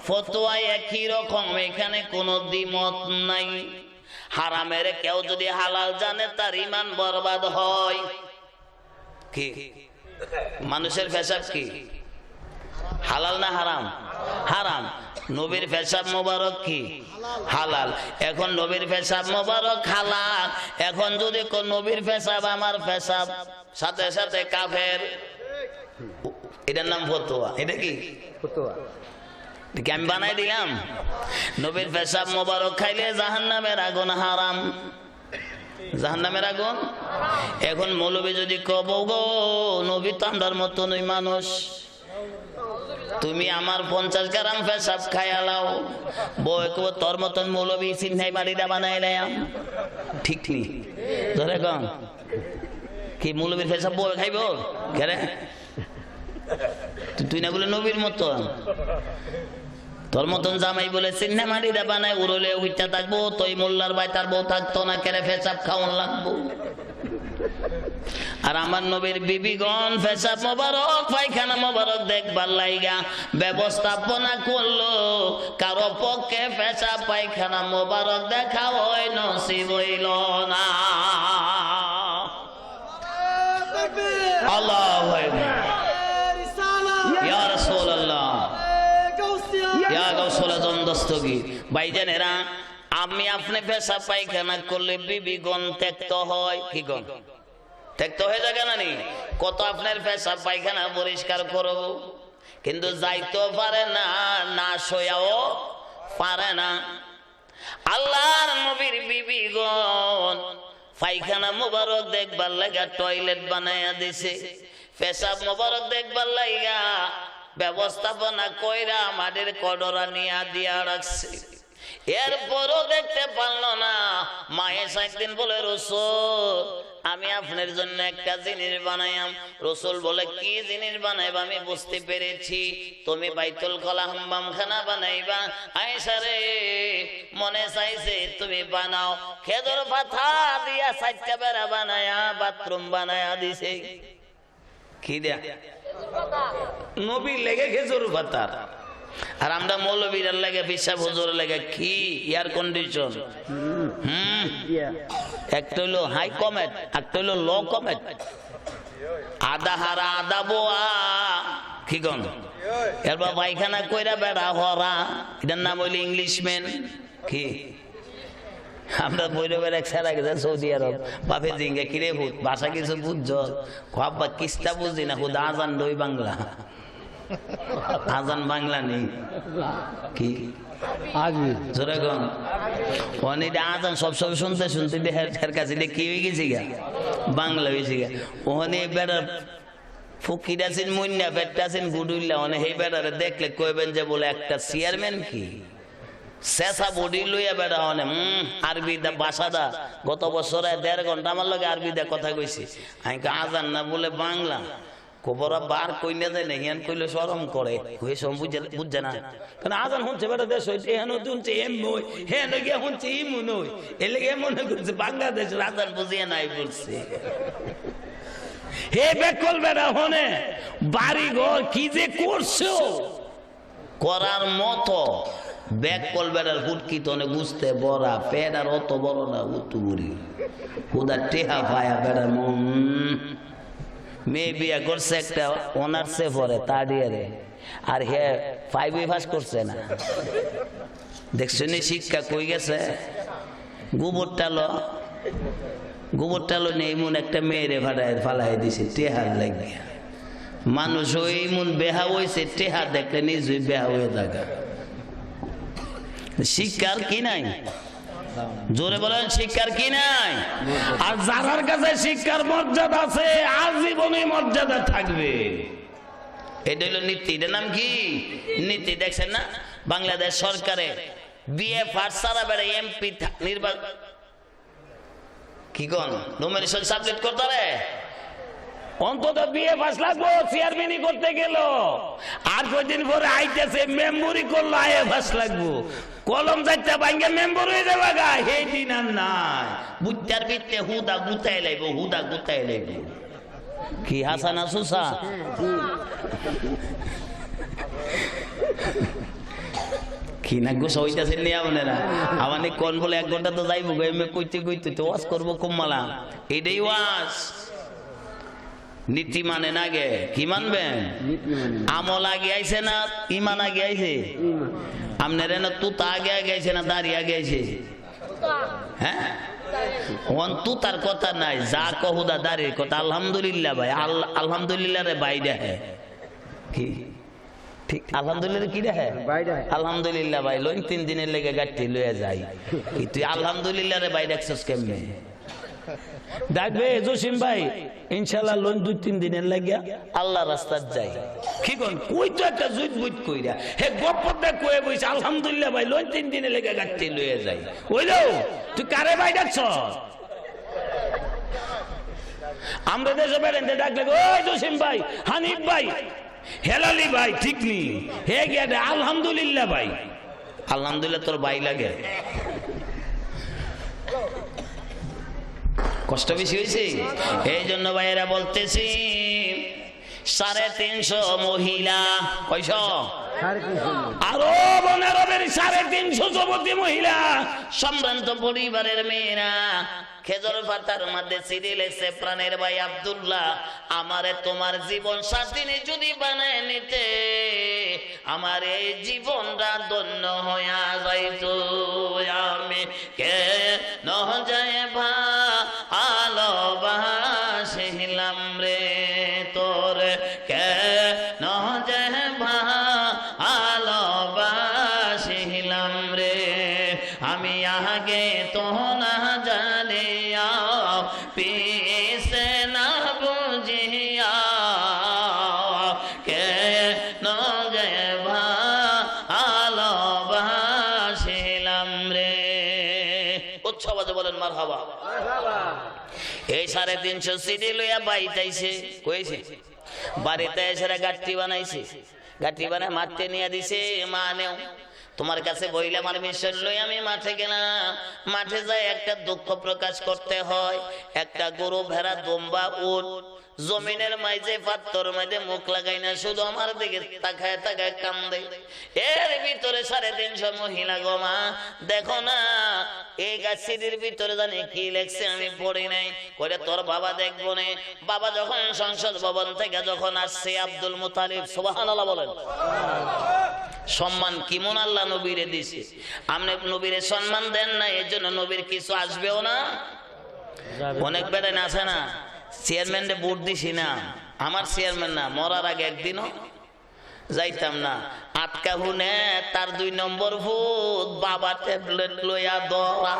ফতোয়া একই রকম, এখানে কোনো দ্বিমত নাই। হারামের কেউ যদি হালাল জানে তার ঈমান বরবাদ হয়। কি মানুষের পেশাব কি হালাল না হারাম? হারাম। নবীর পেশাব মোবারক কি হালাল। এখন নবীর পেশাব মোবারক হালাল, এখন যদি নবীর পেশাব আমার পেশাব, সাথে সাথে কাফের, এটার নাম ফতোয়া। এটা কি ফতোয়া? আমি বানাই দিলাম। নবীর পেশাব মোবারক খাইলে জাহান্নামের আগুন হারাম, জাহান্নামের আগুন। এখন মৌলবী যদি কব গো নবী তো আমরার মতন ওই মানুষ, তুমি আমার 50 গ্রাম পেশাব খাইয়ালাও, বউ কব তোর মতন মৌলবী চিন্তাই বাড়িটা বানাই নেয়াম। ঠিক ঠিক ধরে কম কি মৌলবীর পেশাব বউ খাইব কেরে? তুই না বলে নবীর মতন, তোর মতন জামাই বলে চিন্না মাড়িটা বানায় উড়লে উইটা থাকবো, তুই মোল্লার ভাই তার বউ থাকতো না, কেরে পেশাব খাওয়ান লাগবো। আর আমার নবীর বিবিগণ পেশাব মোবারক পায়খানা মোবারক দেখবার লাইগা ব্যবস্থাপনা করলো, কারো পক্ষে পেশাব পায়খানা মোবারক দেখা হয় নসিব হইল না। আল্লাহু আকবার, ইয়া রাসূলুল্লাহ, ইয়া গাউসুল আজম দস্তগীর। ভাইজানেরা, আমি আপনি পেশাব পায়খানা করলে বিবিগণ ত্যক্ত হয়। কি গণ ত্যক্ত হয়ে যায় না? নি কত আপনার পেশাব পায়খানা পরিষ্কার করব, কিন্তু যাইতেও পারে না, না সইয়াও পারে না। আল্লাহর নবীর বিবিগণ পায়খানা মোবারক দেখবার লাগা টয়লেট বানাইয়া দিছে, পেশাব মোবারক দেখবার লাগা ব্যবস্থাপনা কইরা মাটির কডরা নিয়ে দিয়া রাখছে। এরপরও দেখতে পারলো না। মায়ে একদিন বলে রসুল আমি আপনার জন্য একটা জিনিস বানাইয়াম। রসুল বলে কি জিনিস বানাইব? আমি বুঝতে পেরেছি তুমি বাইতুল খলা হাম্মাম খানা বানাইবা। আয়েশা রে মনে চাইছে তুমি বানাও। খেজুর পাতা দিয়া 4টা বেড়া বানায়া বাথরুম বানায়া দিছে। কি দেয়া? নবী লেগে খেজুর পাতা, আর আমরা মৌলবীর লাগে পিসাব হুজুর লাগে কি এয়ার কন্ডিশন। একটা হইলো হাই কমেট, একটা হইলো লো কমেট। আদা হারা আদা বোয়া কি গন, এরপর পায়খানা কইরা বেড়া হরা, এটার নাম হইলো ইংলিশম্যান। কি আমরা বৈরবের এক সারা গেছে সৌদি আরব, বাপে জিঙ্গে কিরে ভূত ভাষা কিছু বুঝছ? খাবা কিস্তা বুঝি না, খুদ আজান দই বাংলা, আজান বাংলা নেই। কি আজান সবসময় শুনতে শুনতে দেহের কাছে কি হয়ে গেছে গা, বাংলা হয়েছে গা। ওখানে বেড়ার ফকির আছেন, মইনা বেটটা আছেন, গুডুল্লা, অনেক এই বেড়ারে দেখলে কইবেন যে বলে একটা চেয়ারম্যান কি শেষা বডি লইয়া বেড়া হনে আরবি দা ভাষা দা। গত বছর 1.5 ঘন্টা আমার লগে আরবি দা কথা কইছি। আমি আজান না বলে বাংলা খবরা বার কইনা যায় না, হিয়ান কইলে শরম করে, হয়ে সব বুঝছে না। কারণ আজান শুনছে বেটা দেশ হইতে, হেন শুনছে এম নই, হেন গিয়ে শুনছে ইমু নই, এলে গিয়ে মনে করছে বাংলাদেশের আজান বুঝিয়ে নাই বলছে। হে বেকল বেড়া হনে বাড়ি ঘর কি যে করছো করার মতো। বেকল বেড়ার হুটকি তো বুঝতে বড়া পেট আর অত বড় না, উত্তুগুড়ি হুদা টেহা পায়া বেড়া মন। মেয়ে বিয়া করছে একটা অনার্সে পড়ে 3rd ইয়ারে, আর হে 5 পাস করছে না। দেখছো নি শিক্ষা কই গেছে? গোবর টালো নেই এমন একটা মেয়েরে ফালাই দিছে টেহার লাগিয়া। মানুষ ওই মন বেহা হয়েছে, টেহা দেখলে নিজই বেহা হয়ে থাকা। শিক্ষার কি নাই? জোরে বলেন শিক্ষার কি নাই? আর যার কাছে শিক্ষার মর্যাদা আছে আজীবনই মর্যাদা থাকবে। এটা হলো নীতি। এটার নাম কি? নীতি। দেখছেন না বাংলাদেশ সরকারে বিএ পাস ছাড়া বেড়ে এমপি নির্বাচন কি কোন নমিনেশন সাবমিট করতে পারে? অন্তত বিএ পাস লাগবো চেয়ারম্যানই করতে গেল। আর কয়দিন পরে আইতেছে মেম্বরি করলো আইএ পাস লাগবো। কলম যাইতে ভাঙ্গে মেম্বর হয়ে যাবে গা, এই দিন আর নাই। বুত্তার ভিত্তে হুদা গুতাই লাইব, হুদা গুতাই লাইব। কি হাসানা সুসা কি না গোসা হইতাছে নি আপনারা আমাদের কোন বলে 1 ঘন্টা তো যাইবো এমনি কইতে কইতে তো ওয়াজ করবো কুম্মালা এটাই ওয়াজ নীতি মানে না গে কি মানবেন আমল আগে আইছে না ইমান আগে আইছে আপনার না তুতা আগে আগে আইছে না দাঁড়িয়ে আগে আইছে হ্যাঁ তু তার কথা নাই যা কহুদা দাঁড়িয়ে কথা আলহামদুলিল্লাহ ভাই আলহামদুলিল্লাহ রে বাইরে হ্যাঁ কি ঠিক আলহামদুলিল্লাহ কি রে আলহামদুলিল্লাহ ভাই লোন 3 দিনের লেগে গাড়ি লয়ে যাই তুই আলহামদুলিল্লাহ রে বাইরে একশো কেমনে দেখবে জসিম ভাই ইনশাআল্লাহ লোন 2-3 দিনের লাগে আল্লাহ রাস্তায় যাই কি কোন কই তো একটা জুত বুত কইরা হে গপ্পটা কয়ে বইছে আলহামদুলিল্লাহ ভাই লোন 3 দিনের লেগে গাড়ি লয়ে যাই ওইলো তুই কারে ভাই ডাকছ আমরা দেশে বেরেন্তে ডাকলে ওই জসিম ভাই হানিফ ভাই হেলালি ভাই ঠিক নি হে গিয়া আলহামদুলিল্লাহ ভাই আলহামদুলিল্লাহ তোর ভাই লাগে কষ্ট বেশি হয়েছে এই জন্য ভাইয়েরা বলতেছি 350 মহিলা কয়শো আরো 350 যুবতী মহিলা সম্ভ্রান্ত পরিবারের মেয়েরা খেজুর পাতার মধ্যে চিঠি লেখছে প্রাণের ভাই আব্দুল্লাহ আমারে তোমার জীবন সাথী যদি বানায় নিতে আমার এই জীবনটা ধন্য হইয়া যাইতো আমি কে নজায় ভালোবাসিলাম রে তোর কে নজায় ভালোবাসিলাম রে আমি আগে তো না জানিয়া পিছে না বুঝিয়া কে নজায় ভালোবাসিলাম রে উচ্ছবাদে বলেন মারহাবা এই 350 সিডি লইয়া বাইতাইছে কইছে বাড়িতে এসে গাঠি বানাইছে গাঠি বানায় মাঠে নিয়ে দিছে মা নেও তোমার কাছে বইলে আমার মিশন লই আমি মাঠে গেলাম মাঠে যাই একটা দুঃখ প্রকাশ করতে হয় একটা গরু ভেড়া দুম্বা উট জমিনের মাঝে পাথর মাঝে মুখ লাগাই না শুধু আমার দিকে তাকায় তাকায় কান্দে এর ভিতরে 350 মহিলা গো মা দেখো না এই গাছের ভিতরে জানি কি লেখছে আমি পড়ি নাই কইরে তোর বাবা দেখবো না বাবা যখন সংসদ ভবন থেকে যখন আসছে আব্দুল মুতালিব সুবহানাল্লাহ বলেন সম্মান কিমন আল্লাহ নবীরে দিছে আপনি নবীরে সম্মান দেন না এর জন্য নবীর কিছু আসবেও না অনেক বেড়ে আছে না চেয়ারম্যানরে ভোট দিছি না আমার চেয়ারম্যান না মরার আগে একদিনও যাইতাম না আটকা হুনে তার 2 নম্বর ভূত বাবা ট্যাবলেট লইয়া দরা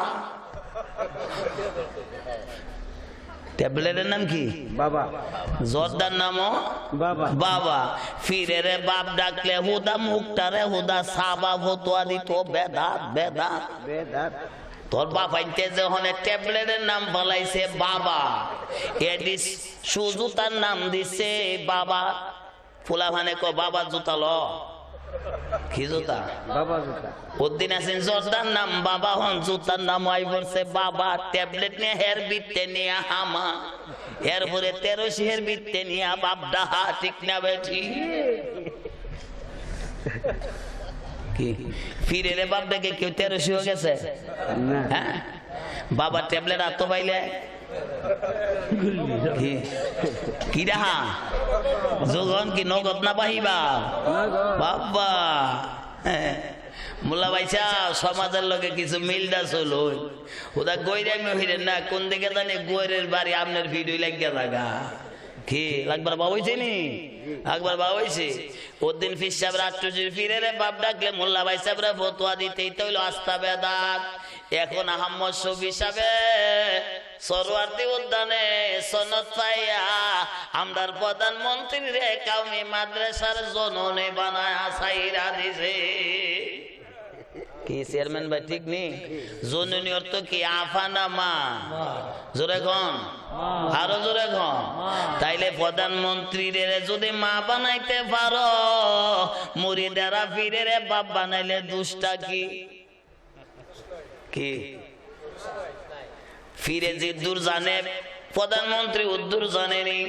ট্যাবলেটের নাম কি বাবা জর্দার নামও বাবা বাবা ফিরে রে বাপ ডাকলে হুদা মুখটারে হুদা সাবা ফতোয়া দিত বেদাত বেদাত বেদাত তোর বাপ আইতে যখন ট্যাবলেটের নাম বলাইছে বাবা এডিস সুজুতার নাম দিছে বাবা ফুলা ভানে কো বাবা জুতা ল কি জুতা বাবা জুতা ওদিন আছেন জর্দার নাম বাবা হন জুতার নাম আই বলছে বাবা ট্যাবলেট নিয়ে হের বিতে নিয়ে হামা হের ভরে 13 হের বিতে নিয়ে বাপ ডাহা ঠিক না বেঠি কি ফিরে রে বাপ দেখে কেউ 13 হয়ে গেছে হ্যাঁ বাবা ট্যাবলেট আতো পাইলে কি রাহা যোগন কি নগদ না পাহিবা বাবা মোল্লা ভাইসা সমাজের লোকে কিছু মিলদা চল ওটা গৈরাই মহিরেন না কোন দিকে জানি গৈরের বাড়ি আপনার ভিডিও লাগিয়া লাগা কি একবার বাবুইছে নি একবার বাবুইছে ওদিন ফির সাহেব রাষ্ট্রজির ফিরে রে বাপ ডাকলে মোল্লা ভাই সাহেবরা ফতোয়া দিতেই তো হইলো আস্থা বেদাত এখন আহম্মদ শফি সাহেব সরওয়ার্দী উদ্যানে সনদ পাইয়া আমরার প্রধানমন্ত্রী রে কাউমি মাদ্রাসার জননে বানায়া সাইরা দিছে কি চেয়ারম্যান ভাই ঠিক নেই জননী অর্থ কি আফানা মা জোরে গন আরো জোরে গন তাইলে প্রধানমন্ত্রী রে যদি মা বানাইতে পারো মুরিদারা ফিরে রে বাপ বানাইলে দুষ্টা কি কি ফিরে যে দূর জানে, প্রধানমন্ত্রী উদ্দূর জানেনি।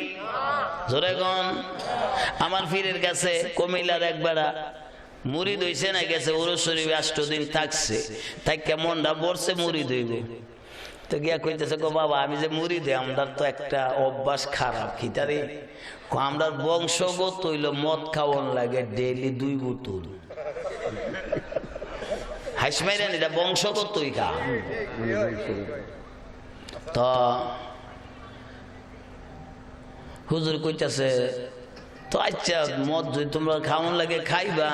জোরে গন। আমার ফিরের কাছে কুমিল্লার এক বেড়া মুরিদ হইছে না, গেছে উরুস শরীফে 8 দিন থাকছে, তাই কেমনটা বলছে মুরিদ হইব। তো গিয়া কইতেছে, গো বাবা আমি যে মুরিদ, আমরা তো একটা অভ্যাস খারাপ। খিতারে আমরা বংশগত হইল মদ খাওয়ান লাগে ডেইলি 2 বোতল। হাসমাইরান এটা বংশগতই খা। তো হুজুর কইতাছে, তো আচ্ছা মদ যদি তোমরা খাওয়ান লাগে খাইবা,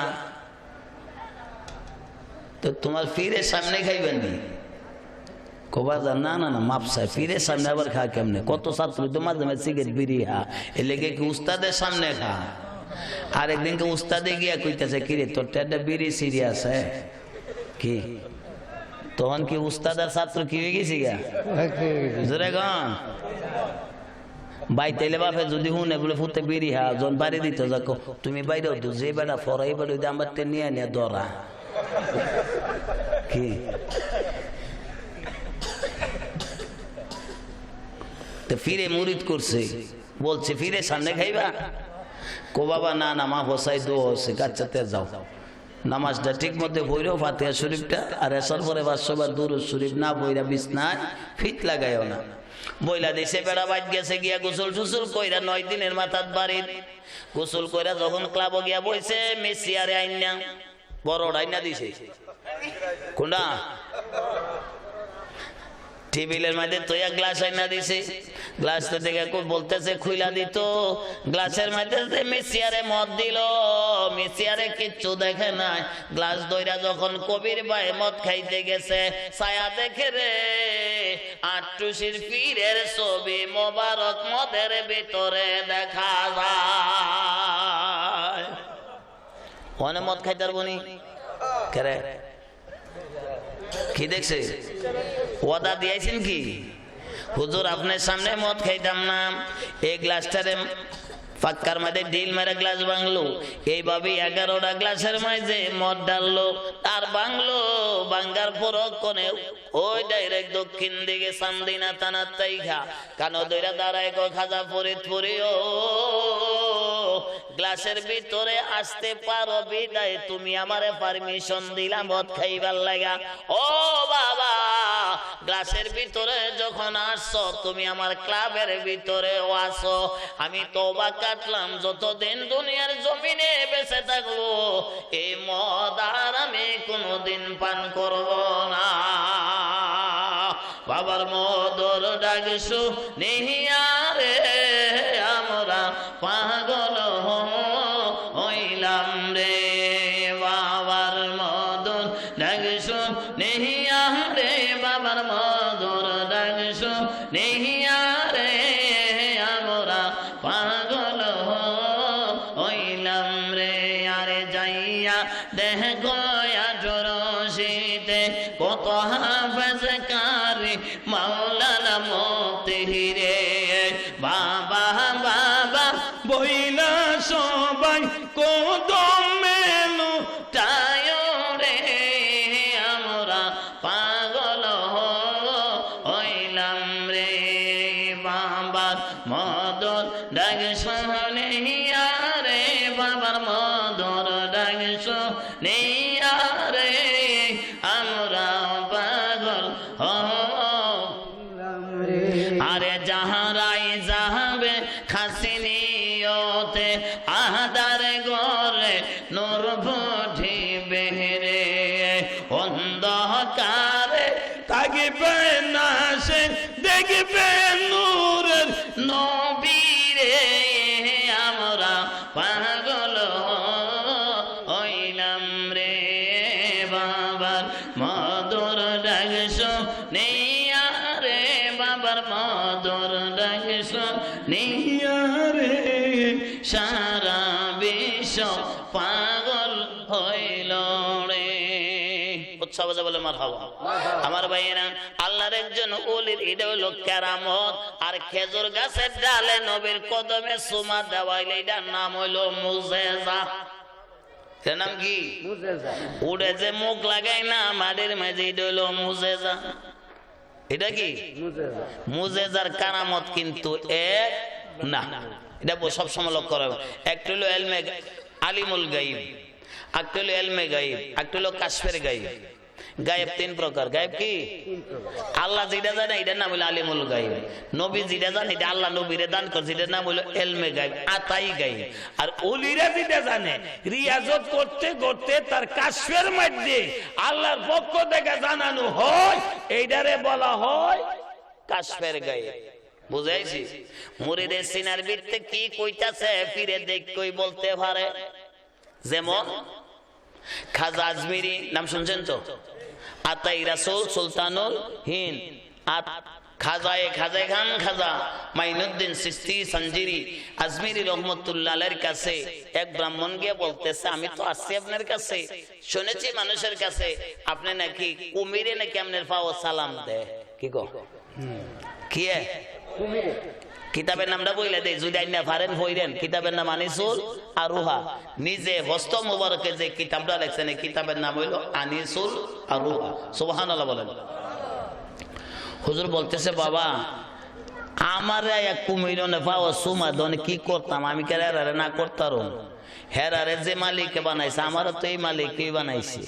তো তোমার ফিরের সামনে খাইবেন নি? কবা না না না মাপ চাই, ফিরের সামনে আবার খা কেমনে? কত ছাত্র তো মাঝে মাঝে সিগারেট বিড়ি খা, এ লেগে কি উস্তাদের সামনে খা। আর একদিনকে উস্তাদে গিয়া কইতাছে, কিরে তোর একটা বিড়ি সিরি আছে কি? তখন কি উস্তাদ আর ছাত্র কি হয়ে গেছি গা? জোরে গন। বাইতেলে বাপে যদি হুনে বলে ফুটে বিড়ি হা জন বাড়ি দিতে যাকো, তুমি বাইরেও তো যে বেড়া ফরাই বেড়ে আমার নিয়ে নিয়ে ধরা কি? তো ফিরে মুরিদ করছে, বলছে ফিরে সামনে খাইবা? কো বাবা না না মা হোসাই দো হচ্ছে, গাছাতে যাও, নামাজটা ঠিক মতো বইরো, ফাতিহা শরীফটা আর এসার পরে 500 বার দুরূদ শরীফ না বইরা বিছনায় ফিট লাগাইও না। বইলা দিছে বেড়া বাইট গেছে গিয়া গোসল টুসল কইরা 9 দিনের মাথাত বাড়ি গোসল কইরা যখন ক্লাব গিয়া বইছে, মেসি আরে আইনা বড় আইনা দিছে। কোনটা? টেবিলের মধ্যে তোয়া গ্লাস আইনা দিছে। গ্লাসটা দেখে বলতেছে খুইলা দিত, গ্লাসের মধ্যে মেসিয়ারে মদ দিল। মেসিয়ারে কিচ্ছু দেখে নাই। গ্লাস দইরা যখন কবির ভাই মদ খাইতে গেছে, ছায়া দেখে রে আট্টুসির পীরের ছবি মোবারক মদের ভিতরে দেখা যায়। ওখানে মদ খাইতার বনি কেরে কি দেখছে? ওয়াদা দিয়েছেন কি হুজুর আপনার সামনে মদ খাইতাম না। এই গ্লাসটারে পাক্কার মধ্যে ডিল মেরে গ্লাস ভাঙলো, এইভাবে 11টা গ্লাসের মাঝে মদ ডাললো, আর ভাঙলো। ভাঙ্গার পরক্ষণে ওই ডাইরেক্ট দক্ষিণ দিকে সামদিনা থানার তাইখা কানো দইরা দাঁড়ায় গো খাজা ফরিদপুরি, ও গ্লাসের ভিতরে আসতে পারো বিদায় তুমি আমারে পারমিশন দিলা মদ খাইবার লাগা। ও বাবা গ্লাসের ভিতরে যখন আসছো, তুমি আমার ক্লাবের ভিতরেও আসো। আমি তওবা কাটলাম, যতদিন দুনিয়ার জমিনে বেঁচে থাকবো এই মদ আর আমি কোনোদিন পান করব না। বাবার মদর ডাক শুনিয়া রে আমরা পাগল হইলাম রে। বাবার মদর ডাক শুনিয়া রে, বাবার মদর ডাক শুনিয়া রে আমরা পাগল হইলাম রে। আরে যাইয়া দেখো আজরশিতে কত হাফেজ কারি মাওলানা মোতিহিরে। বাবা বাবা বইলা সবাই কদমে লুটায় রে, আমরা পাগল হইলাম রে। বাবার মদর ডাক শুনিয়া রে, বাবার মদর ডাক শুনিয়া রে আমরা পাগল হইলাম রে। আরে যাহারাই যাবে খাসিনিয়তে আহাদার গরে নূর ফুটিবে রে। অন্ধকারে থাকবে না সে দেখবে নূরের নবীরে, আমরা পাগল হইলাম রে। বাবার মধুর ডাক শুনিয়া রে, বাবার মধুর ডাক শুনিয়া রে সারা বিশ্ব পাগল হইল রে। উৎসব বলে মারহাবা। আমার ভাইয়েরা, আল্লাহর একজন ওলির এটা হলো কেরামত। আর খেজুর গাছের ডালে নবীর কদমে সুমা দেওয়াইলে এটার নাম হইলো মুজেজা। এর নাম কি? উড়ে যে মুখ লাগাই না মাটির মাঝে, এটা হইলো মুজেজা। এটা কি মুজেজার কারামত কিন্তু এক না, এটা সবসময় লক্ষ্য রাখবেন। একটা হলো এলমে আলিমুল গাইব, একটা হলো এলমে গাইব, একটা হলো কাশফের গাইব। গায়েব তিন প্রকার। গায়েব কি? আল্লাহ যেটা জানে এটার নাম হলো আলিমুল গায়েব। নবী যেটা জানে এটা আল্লাহ নবীরে দান করছে, এটার নাম হলো এলমে গায়েব, আতাই গায়েব। আর ওলিরা যেটা জানে রিয়াজত করতে করতে তার কাশফের মধ্যে আল্লাহর পক্ষ থেকে জানানো হয়, এইটারে বলা হয় কাশফের গায়েব। বুঝাইছি? মুরিদের সিনার ভিত্তে কি কইতাছে ফিরে দেখ কই বলতে পারে। যেমন খাজা আজমিরি নাম শুনছেন তো? আতাই রাসূল সুলতানুল হিন্দ, খাজায়ে খাজায়ে খান খাজা মাইনুদ্দিন চিশতি সঞ্জিরি আজমিরি রহমতুল্লাহ আলাইহির কাছে এক ব্রাহ্মণ গিয়ে বলতেছে, আমি তো আসছি আপনার কাছে, শুনেছি মানুষের কাছে আপনি নাকি কুমিরে নাকি আপনার পাও সালাম দেয়। কি গো? কি কুমিরে? কিতাবের নামটা বইলে দেয়, যদি আইনা পারেন হইরেন। কিতাবের নাম আনিসুল আরুহা। নিজে হস্ত মুবারকে যে কিতাবটা লেখছেন এই কিতাবের নাম হইল আনিসুল আরুহা। সুবহানাল্লাহ বলেন। হুজুর বলতেছে, বাবা আমার এক কুমির পাওয়া সুমা দনে কি করতাম, আমি কে হেরারে না করতাম? হেরারে যে মালিকে বানাইছে আমারও তো এই মালিকই বানাইছে।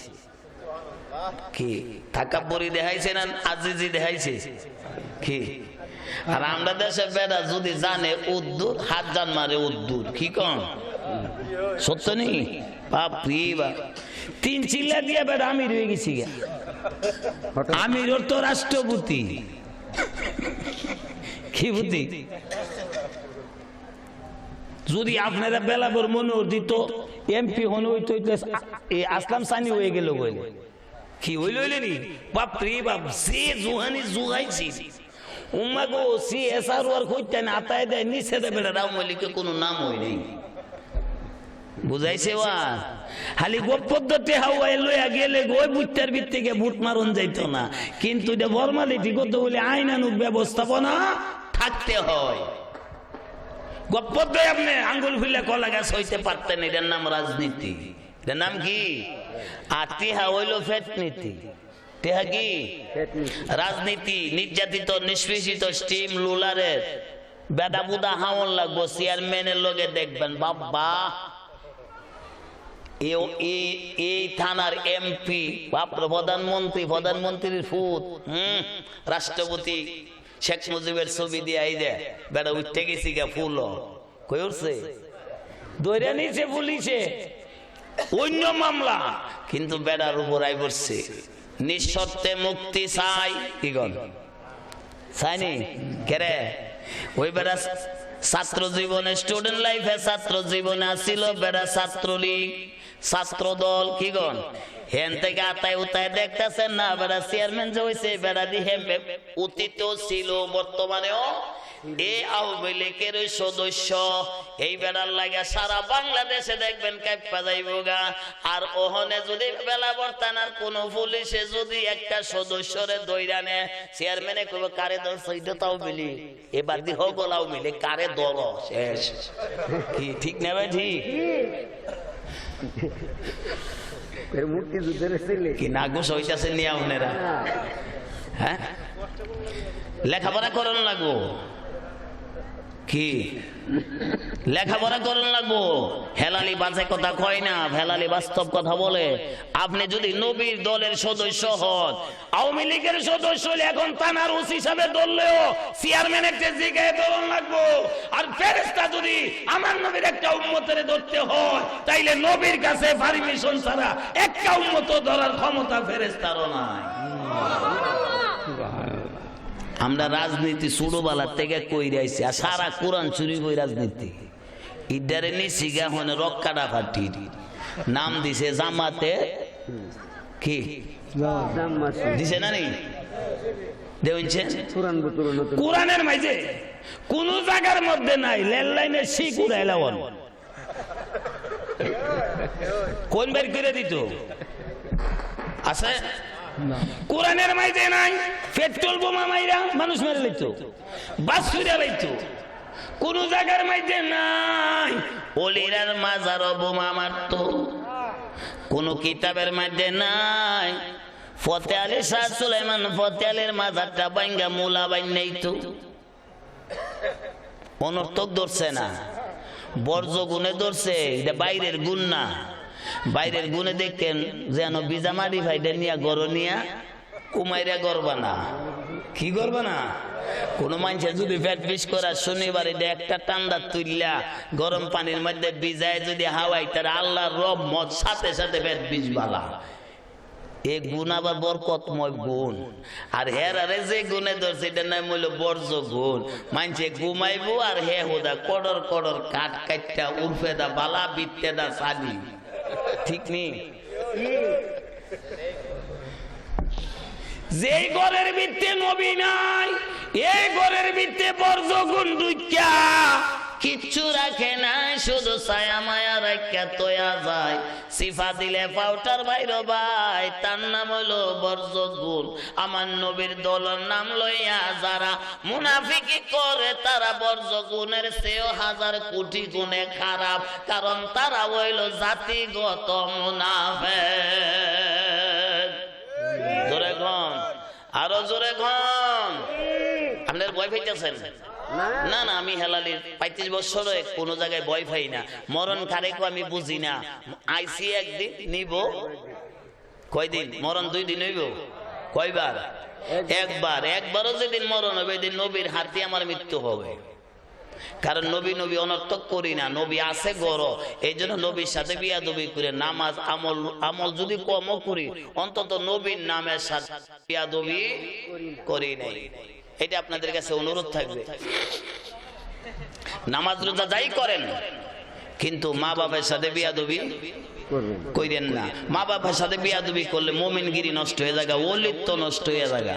কি তাকাব্বুরি দেখাইছে না আজিজি দেখাইছে? কি? আর আমরা দেশে বেড়া যদি জানে উদ্দুর হাত জান মারে উদ্দুর। কি কম সত্য নেই? বাপরে বাপ, তিন চিল্লা দিয়ে বেড়া আমির হয়ে গেছি। আমির তো রাষ্ট্রপতি। কি বুদ্ধি? যদি আপনারা বেলাবর মনে দিত এমপি হন হইতো আসলাম সানি হয়ে গেল বলে। কি হইল হইলেনি? বাপরে বাপ, সে জুহানি জুগাইছি উম্মাগো সি এসার ওয়ার কইতে না আতায় দেয় নিচে দেয় বেটা রাম মল্লিকের কোনো নাম হই নাই। বুঝাইছে? ওয়া খালি গোপ পদ্ধতি হাওয়ায় লইয়া গেলে ওই বুটটার ভিত থেকে বুট মারন যাইতো না, কিন্তু এটা ফরমালিটি করতে বলে আইনানুগ ব্যবস্থাপনা থাকতে হয়। গোপ পদ্ধতি আপনি আঙ্গুল ফুলে কলা গাছ হইতে পারতেন, এটার নাম রাজনীতি। এটার নাম কি? আর টিহা হইল ফেট নীতি। টিহা কি? রাজনীতি। নির্যাতিত নিষ্পেষিত স্টিম রুলারের বেদা বুদা হাওন লাগবো চেয়ারম্যানের লগে দেখবেন বাবা এই থানার এমপি, প্রধানমন্ত্রী, প্রধানমন্ত্রীর ফুত, রাষ্ট্রপতি শেখ মুজিবের ছবি দিয়ে এই যে বেটা উঠতে গেছি গা ফুল কই উঠছে দৈরা নিচে পুলিশে অন্য মামলা, কিন্তু বেড়ার উপর আই পড়ছে। নিঃশর্তে মুক্তি চাই। কি গল চাইনি কেরে? ওই বেড়া ছাত্র জীবনে স্টুডেন্ট লাইফে ছাত্র জীবনে আসছিল বেড়া ছাত্রলীগ ছাত্র দল। কি গন হেন থেকে আতায় উতায় দেখতেছেন না বেড়া চেয়ারম্যান যে হয়েছে বেড়া দিয়ে অতীত ছিল বর্তমানেও এই আওয়ামী লীগের সদস্য। এই বেড়ার লাগে সারা বাংলাদেশে দেখবেন কাইপা যাইব গা। আর ওহনে যদি বেলা বর্তানার কোন পুলিশে যদি একটা সদস্যরে দইরা নেয়, চেয়ারম্যানে কইব কারে দল সেইটা তাও মিলি এবার দি হগলাও মিলে কারে দল শেষ। কি ঠিক না ভাই? ঠিক কি না গোস হইতাছে নিয়া উনেরা? হ্যাঁ লেখাপড়া করন লাগবো। কি লেখাপড়া করন লাগবো? হেলালি বাজে কথা কয় না, হেলালি বাস্তব কথা বলে। আপনি যদি নবীর দলের সদস্য হন, আওয়ামী লীগের সদস্য হলে এখন থানার ওসি হিসাবে ধরলেও চেয়ারম্যান একটা জায়গায় ধরন লাগবো। আর ফেরেশতা যদি আমার নবীর একটা উম্মতের ধরতে হয়, তাইলে নবীর কাছে পারমিশন ছাড়া একটা উম্মত ধরার ক্ষমতা ফেরেশতারও নাই। আমরা রাজনীতি ছোটবেলার থেকে কইরা আইছি, আর সারা কোরআন চুরি কই রাজনীতি। ইদারে নিছি গা হনে রক্কাটা ফাটি নাম দিছে জামাতে। কি দিছে না নি দেউনছে? কোরআনের মাঝে কোন জায়গার মধ্যে নাই লেন লাইনের শিখ উড়াইলাওন। কোন বের করে দিত আছে? কোরআনের মাইজে নাই। পেট্রোল বোমা মাইরা মানুষ মেরে লইত, বাস ফিরে লইত, কোন জায়গার মাইজে নাই। ওলিরার মাজারও বোমা মারত, কোন কিতাবের মধ্যে নাই। ফতে আলী শাহ সুলাইমান ফতে আলীর মাজারটা বাইঙ্গা মুলা বাইন নেই তো অনর্থক ধরছে না, বর্জ্য গুণে ধরছে। এটা বাইরের গুণ না, বাইরের গুণে দেখেন যেন বিজামারি ভাইটা নিয়া গড় নিয়া কুমাইরা গড়বা না। কি করবা না? কোন মানুষের যদি ফ্যাট পিস করা শনিবার একটা ঠান্ডা তুললা গরম পানির মধ্যে ভিজায় যদি হাওয়াই, তার আল্লাহর রহমত সাথে সাথে ফ্যাট পিস বালা। এই গুণ আবার বরকতময় গুণ। আর হেরারে যে গুণে ধরছে এটার নাম হইলো বর্জ্য গুণ। মানছে ঘুমাইবো আর হে হুদা কডর কডর কাঠ কাটটা উর্ফেদা বালা বিত্তেদা সালি। ঠিক নেই? যে ঘরের ভিত্তে নবী নাই, এই ঘরের ভিত্তে বর্জ্য গুণ ঢুকিয়া কিচ্ছু রাখে না, শুধু ছায়া মায়া রাখা তোয়া যায়। সিফা দিলে পাউটার বাইর ভাই, তার নাম হলো বর্জ্য গুণ। আমার নবীর দলের নাম লইয়া যারা মুনাফিকি করে, তারা বর্জ্য গুণের চেয়েও হাজার কোটি গুণে খারাপ, কারণ তারা হইল জাতিগত মুনাফিক। জোরে ঘন, আরো জোরে ঘন। আপনার ভয় পাইতেছেন? না না, আমি হেলালির 35 বছরে কোন জায়গায় ভয় পাই না। মরণ কারেকো আমি বুঝি না। আইসি একদিন নিব, কয়দিন মরণ? 2 দিন হইব। কয়বার? একবার। একবারও যেদিন মরণ হবে এদিন নবীর হাতে আমার মৃত্যু হবে। কারণ নবী নবী অনর্থক করি না, নবী আছে গড়। এই জন্য নবীর সাথে বিয়াদবি করে নামাজ আমল যদি কমও করি, অন্তত নবীর নামের সাথে বিয়াদবি করি নাই। এটা আপনাদের কাছে অনুরোধ থাকবে। নামাজ রোজা যাই করেন, কিন্তু মা বাবার সাথে বিয়াদবি কইরেন না। মা বাবার সাথে বিয়াদবি করলে মুমিনগিরি নষ্ট হয়ে যাবে, ওলিত্ব নষ্ট হয়ে যাবে।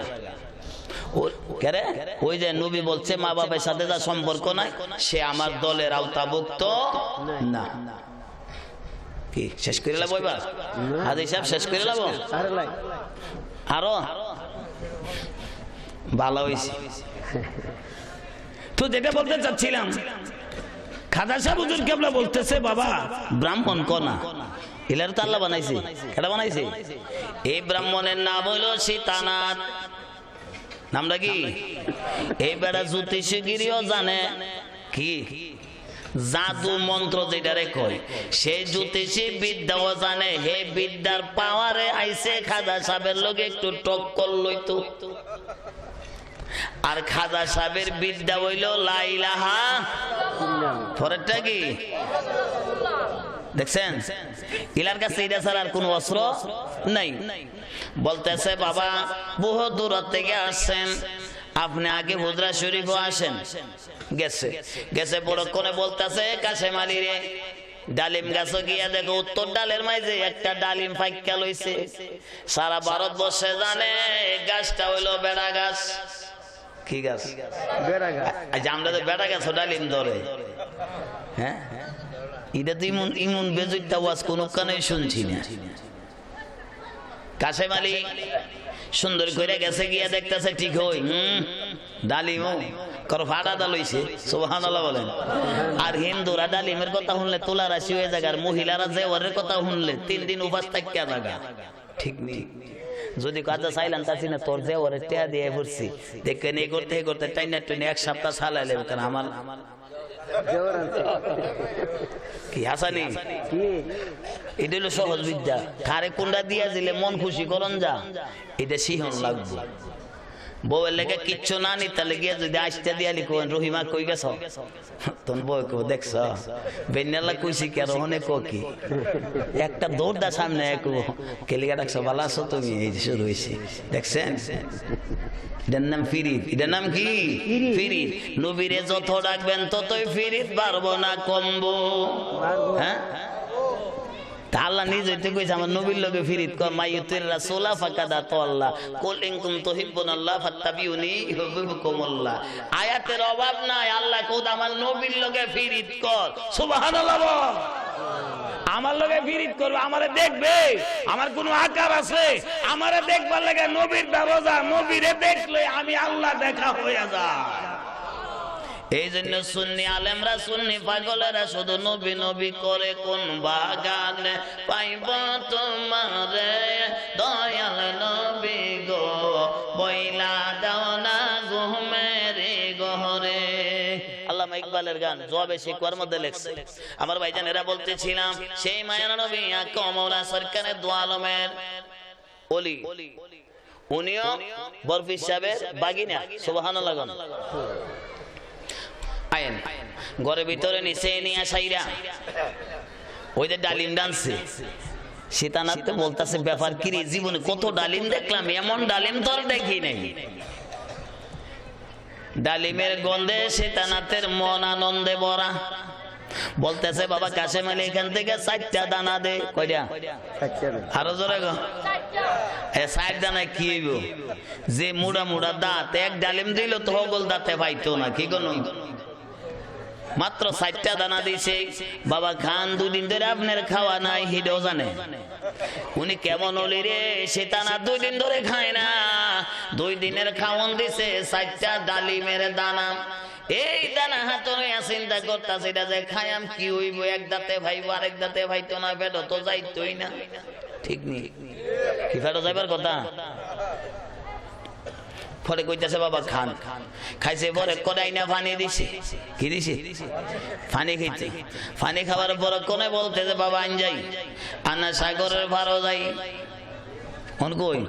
ওই যে নবী বলছে মা বাবার সাথে যা সম্পর্ক নাই সে আমার দলের আওতাভুক্ত না। কি শেষ করে লাভ? এবার হাদিস সাহেব শেষ করে লাভ? আরো ভালো হয়েছে। তো যেটা বলতে চাচ্ছিলাম, খাজা সাহেব হুজুর কেবলা বলতেছে বাবা ব্রাহ্মণ কনা এলার তো আল্লাহ বানাইছে। এটা বানাইছে এই ব্রাহ্মণের নাম হইল সীতানাথ। নামটা কি? এই বেড়া জ্যোতিষগিরিও জানে কি জাদু মন্ত্র যেটারে কয়, সেই জ্যোতিষী বিদ্যাও জানে। হে বিদ্যার পাওয়ারে আইসে খাজা সাহেবের লোকে একটু টক্কর লইতো। আর খাজা সাহেবের বিদ্যা হইল লা ইলাহা, পরেরটা কি দেখছেন? ইলার কাছে এটা ছাড়া আর কোন অস্ত্র নাই। বলতেছে বাবা বহু দূর থেকে আসছেন আপনি, আগে হুজরা শরীফও আসেন। গেছে গেছে বড়ক্ষণে বলতেছে কাশেম আলী রে, ডালিম গাছ গিয়া দেখো উত্তর ডালের মাঝে একটা ডালিম ফাইক্কা লইছে। সারা ভারতবর্ষে জানে গাছটা হইলো বেড়া গাছ। কি গাছ? বেড়া গাছ। আমরা তো বেড়া গাছ ডালিম ধরে। হ্যাঁ, এটা তো ইমন ইমন বেজুরটা ওয়াজ কোনো কানে শুনছি না। কাশেম আলী সুন্দর করে গেছে গিয়া দেখতেছে ঠিক হই ডালিম কারো ফাটা দা লইছে। সুবহানাল্লাহ বলেন। আর হিন্দুরা ডালিমের কথা শুনলে তোলা রাশি হয়ে যায়, আর মহিলারা জেওয়ারের কথা শুনলে 3 দিন উপাস থাকিয়া জায়গা। ঠিক নেই? যদি কাজা চাইলাম তাছি না তোর জেওয়ারে টেয়া দিয়ে পড়ছি দেখেন এই করতে করতে টাইনা টাইনা 1 সপ্তাহ চালাইলে কারণ আমার কি হাসানি এটা হলো সহজ বিদ্যা। কারে কোনটা দিয়া দিলে মন খুশি করন যা, এটা সিহন লাগবে। বউয়ের লেগে কিচ্ছু না নি তাহলে গিয়ে যদি আসতে দিয়ালি কোন রহিমা কই গেছ, তোর বউ কো দেখছ বেন্যালা কইছি কে রহনে কো কি একটা দৌড়দা সামনে এক কেলিগা ডাকছ ভালো আছো তুমি, এই শুরু হইছে দেখছেন। এটার নাম ফিরিত। এটার নাম কি? ফিরিত। নবীরে যত ডাকবেন ততই ফিরিত বাড়বো না কমবো। হ্যাঁ, আল্লাহ নিজে কইছে আমার নবীর লগে ফিরিত কর, মাইয়ুতির রাসূলা ফাকাদা তাল্লাহ কুল ইন কুনতুম তুহিব্বুনাল্লাহ ফাত্তাবিউনি ইউহিব্বুকুমুল্লাহ। আয়াতের অভাব নাই। আল্লাহ কইছে আমার নবীর লগে ফিরিত কর। সুবহানাল্লাহ বল। আমার লগে ফিরিত করবে, আমারে দেখবে। আমার কোন আকার আছে? আমারে দেখবার লাগে নবীর ব্যবস্থা। নবীরে দেখলে আমি আল্লাহ দেখা হয়ে যায়। এই জন্য সুন্নি আলেমরা সুন্নি পাগলেরা শুধু নবী নবী করে কোন বাগানে পাইব তোমারে দয়াল নবী। ইকবালের গান জবে শিকওয়ার মধ্যে লেখছে। আমার ভাইজান এরা বলতেছিলাম সেই মায়ার নবী আকা মাওলা সরকারের দু আলমের ওলি, উনিও বরফি সাহেবের বাগিনা। সুবহানাল্লাহ। আইন ঘরের ভিতরে নিচে নিয়ে সাইরা ওই যে ডালিম ডানছে, সীতানাথ বলতেছে ব্যাপার কি রে, জীবনে কত ডালিম দেখলাম, এমন ডালিম তো আর দেখি নাই। ডালিমের গন্ধে সীতানাথের মন আনন্দে ভরা, বলতেছে বাবা কাশেম আলী এখান থেকে 4টা দানা দে। কয়টা? আরো জোরে গো। 4 দানা কি হইব? যে মুড়া মুড়া দাঁত, এক ডালিম দিল তো হগল দাঁতে পাইতো না, কি কোন মাত্র 4টা দানা দিছে। বাবা খান 2 দিন ধরে আপনার খাওয়া নাই, হিডও জানে উনি কেমন হলি রে। সেটা না 2 দিন ধরে খায় না, 2 দিনের খাওয়ন দিছে 4টা ডালিমের দানা। এই দানা হাতে চিন্তা করতেছে এটা যে খায়াম কি হইব, এক দাঁতে ভাইব আরেক দাঁতে ভাইতো না, পেট তো যাইতোই না। ঠিক নেই কি পেট যাইবার কথা? পরে কইতেছে বাবা খান, খাইছে পরে কড়াই না পানি দিছে। কি দিছে? পানি খাইছে। পানি খাওয়ার পরে কোনে বলতেছে বাবা আন যাই, আনা সাগরের ভারো যাই। কই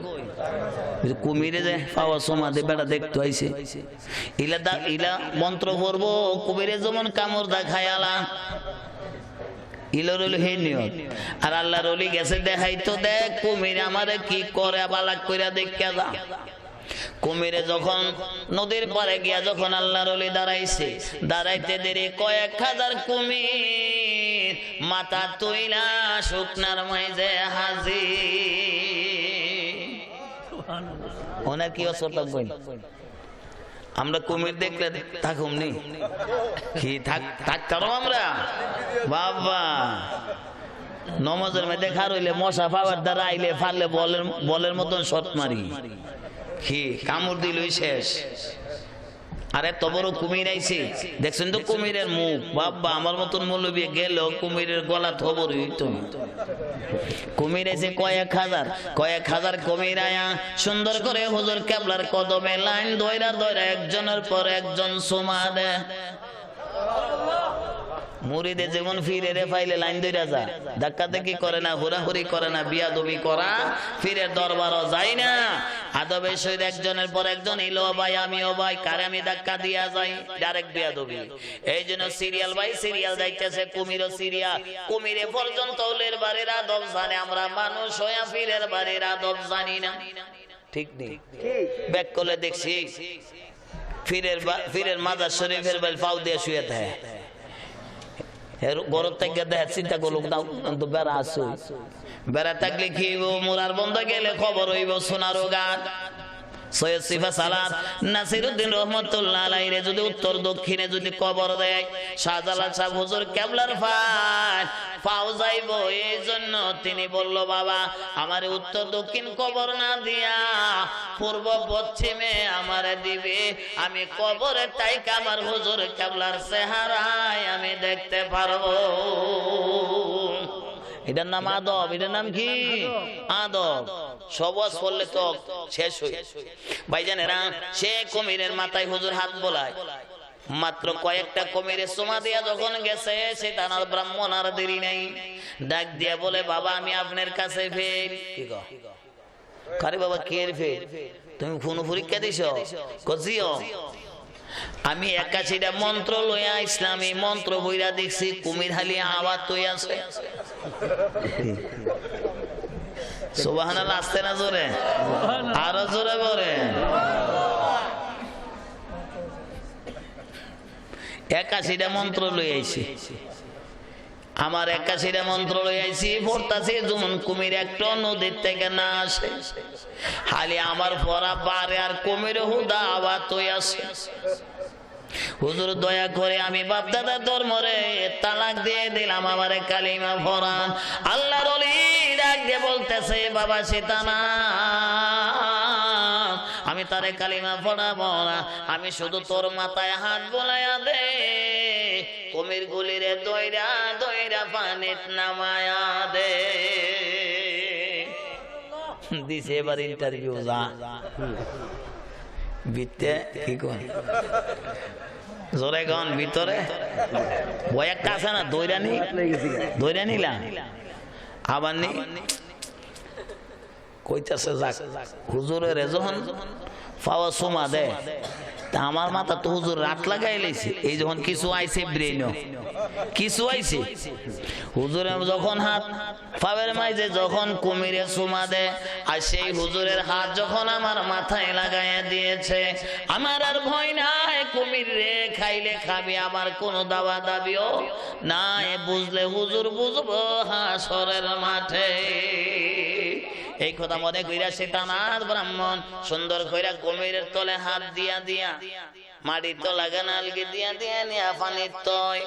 কুমিরে যে পাওয়া সমাধে বেড়া দেখতে আইছে, ইলা মন্ত্র পড়বো, কুমিরে যেমন কামড় দা খায়ালা ইলরুল হে নিয়ত। আর আল্লাহর ওলি গেছে দেখাইতো, দেখ কুমির আমারে কি করে, বালাক কইরা দেখা যা। কুমিরে যখন নদীর পারে গিয়া যখন আল্লাহর ওলি দাঁড়াইছে, দাঁড়াইতে দেরি কয়েক হাজার কুমির মাথা তুইলা শুকনার মাইজে হাজির। ওনার কি অসর থাকবে? আমরা কুমির দেখলে থাকুম নি কি থাকতাম আমরা? বাবা নমাজের মধ্যে খার হইলে মশা পাওয়ার দ্বারা আইলে ফারলে বলের মতন শট মারি, কি কামড় দিল শেষ। আরে এত বড় কুমির আইছে, দেখছেন তো কুমিরের মুখ। বাবা আমার মতন মৌলবী গেল কুমিরের গলা থবর হইতো না। কুমির আইছে কয়েক হাজার কুমির আয়া সুন্দর করে হুজুর কেবলার কদমে লাইন ধইরা ধইরা একজনের পর একজন সুমা দেয়। মুরিদে যেমন ফিরে রে ফাইলে লাইন ধইরা যা, ধাক্কা দেখি করে না, হুরাহুরি করে না, বিয়াদবি করা ফিরের দরবারও যায় না। আদবে সহিত একজনের পর একজন ইলো ভাই আমিও ভাই, কারে আমি ধাক্কা দিয়া যাই, ডাইরেক্ট বিয়াদবি। এই জন্য সিরিয়াল ভাই সিরিয়াল যাইতেছে, কুমিরও সিরিয়াল। কুমিরে পর্যন্ত ওলের বাড়ির আদব জানে, আমরা মানুষ হইয়া ফিরের বাড়ির আদব জানি না। ঠিক নেই? ব্যাক করলে দেখছি ফিরের মাজার শরীফের বেল পাও দিয়ে শুয়ে থাকে। গরম থেকে দেখ চিন্তা করলো বেড়া আসো, বেড়া থাকলে কি মোরার বন্ধ গেলে খবর হইব সোনারো গান। সৈয়দ সিফা সালাত নাসিরউদ্দিন রহমাতুল্লাহ আলাইহি যদি উত্তর দক্ষিণে যদি কবর দেয়, শাহজালাল সাহেব হুজুর কেবলার পাও যাইব। এই জন্য তিনি বলল বাবা আমারে উত্তর দক্ষিণ কবর না দিয়া পূর্ব পশ্চিমে আমারে দিবে, আমি কবরে তাইকা আমার হুজুর কেবলার চেহারায় আমি দেখতে পারবো। এটার নাম আদব। এটার নাম কি? আদব। সবাস করলে তো শেষ হই। ভাইজানেরা সে কুমিরের মাথায় হুজুর হাত বোলায়, মাত্র কয়েকটা কুমিরের চুমা দিয়া যখন গেছে সে তানার ব্রাহ্মণ আর দেরি নাই, ডাক দিয়া বলে বাবা আমি আপনার কাছে ফের। কি গো কারে বাবা কে ফের? তুমি কোন পরীক্ষা দিছ? কজিও আমি 81টা মন্ত্র লইয়া ইসলামী মন্ত্র বইরা দেখছি, কুমির হালি আওয়াজ তুই আছে। সুবহানাল্লাহ। আসতে না জোরে, আরো জোরে বলে। 81টা মন্ত্র লই আইছি, আমার 81টা মন্ত্র লই আইছি, পড়তাছি যেমন কুমির একটা নদীর থেকে না আসে, খালি আমার পড়া বারে আর কুমির হুদা আওয়াজ তুই আছে। হুজুর দয়া করে আমি বাপ দাদার ধর্মরে তালাক দিয়ে দিলাম, আমারে কালিমা পড়ান। আল্লাহর ওলি ডাক দিয়ে বলতেছে বাবা সীতানা আমি তারে কালিমা পড়াবো না, আমি শুধু তোর মাথায় হাত বোলাইয়া দে, কুমির গুলিরে দইরা দইরা পানিত নামায়া দে। দিছে এবার ইন্টারভিউ যা বিতে কি কোন জোরে গন ভিতরে ওই একটা আছে না দইরা নিলাম আবার নি কইতাছে যাক হুজুরের যখন পাওয়া সুমা দে তা আমার মাথা তো হুজুর রাত লাগাই লাইছে এই যখন কিছু আইছে ব্রেন কিছু আইছে হুজুরে যখন হাত পাবের মাইজে যখন কুমিরে সুমা দে আর সেই হুজুরের হাত যখন আমার মাথায় লাগাইয়া দিয়েছে আমার আর ভয় নাই কুমির রে খাইলে খাবি আমার কোনো দাবা দাবিও নাই বুঝলে হুজুর বুঝবো হাসরের মাঠে এই কথা মনে কইরা শয়তানার ব্রাহ্মণ সুন্দর কইরা কুমিরের তলে হাত দিয়া দিয়া মাটির তলা গানালকে দিয়া দিয়া নিয়া পানির তয়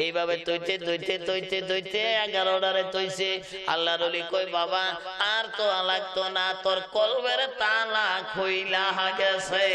এইভাবে তৈতে তৈতে তৈতে তৈতে 11টারে তৈছে আল্লাহর ওলি কই বাবা আর তো লাগতো না তোর কলবের তালা খুইলা গেছে।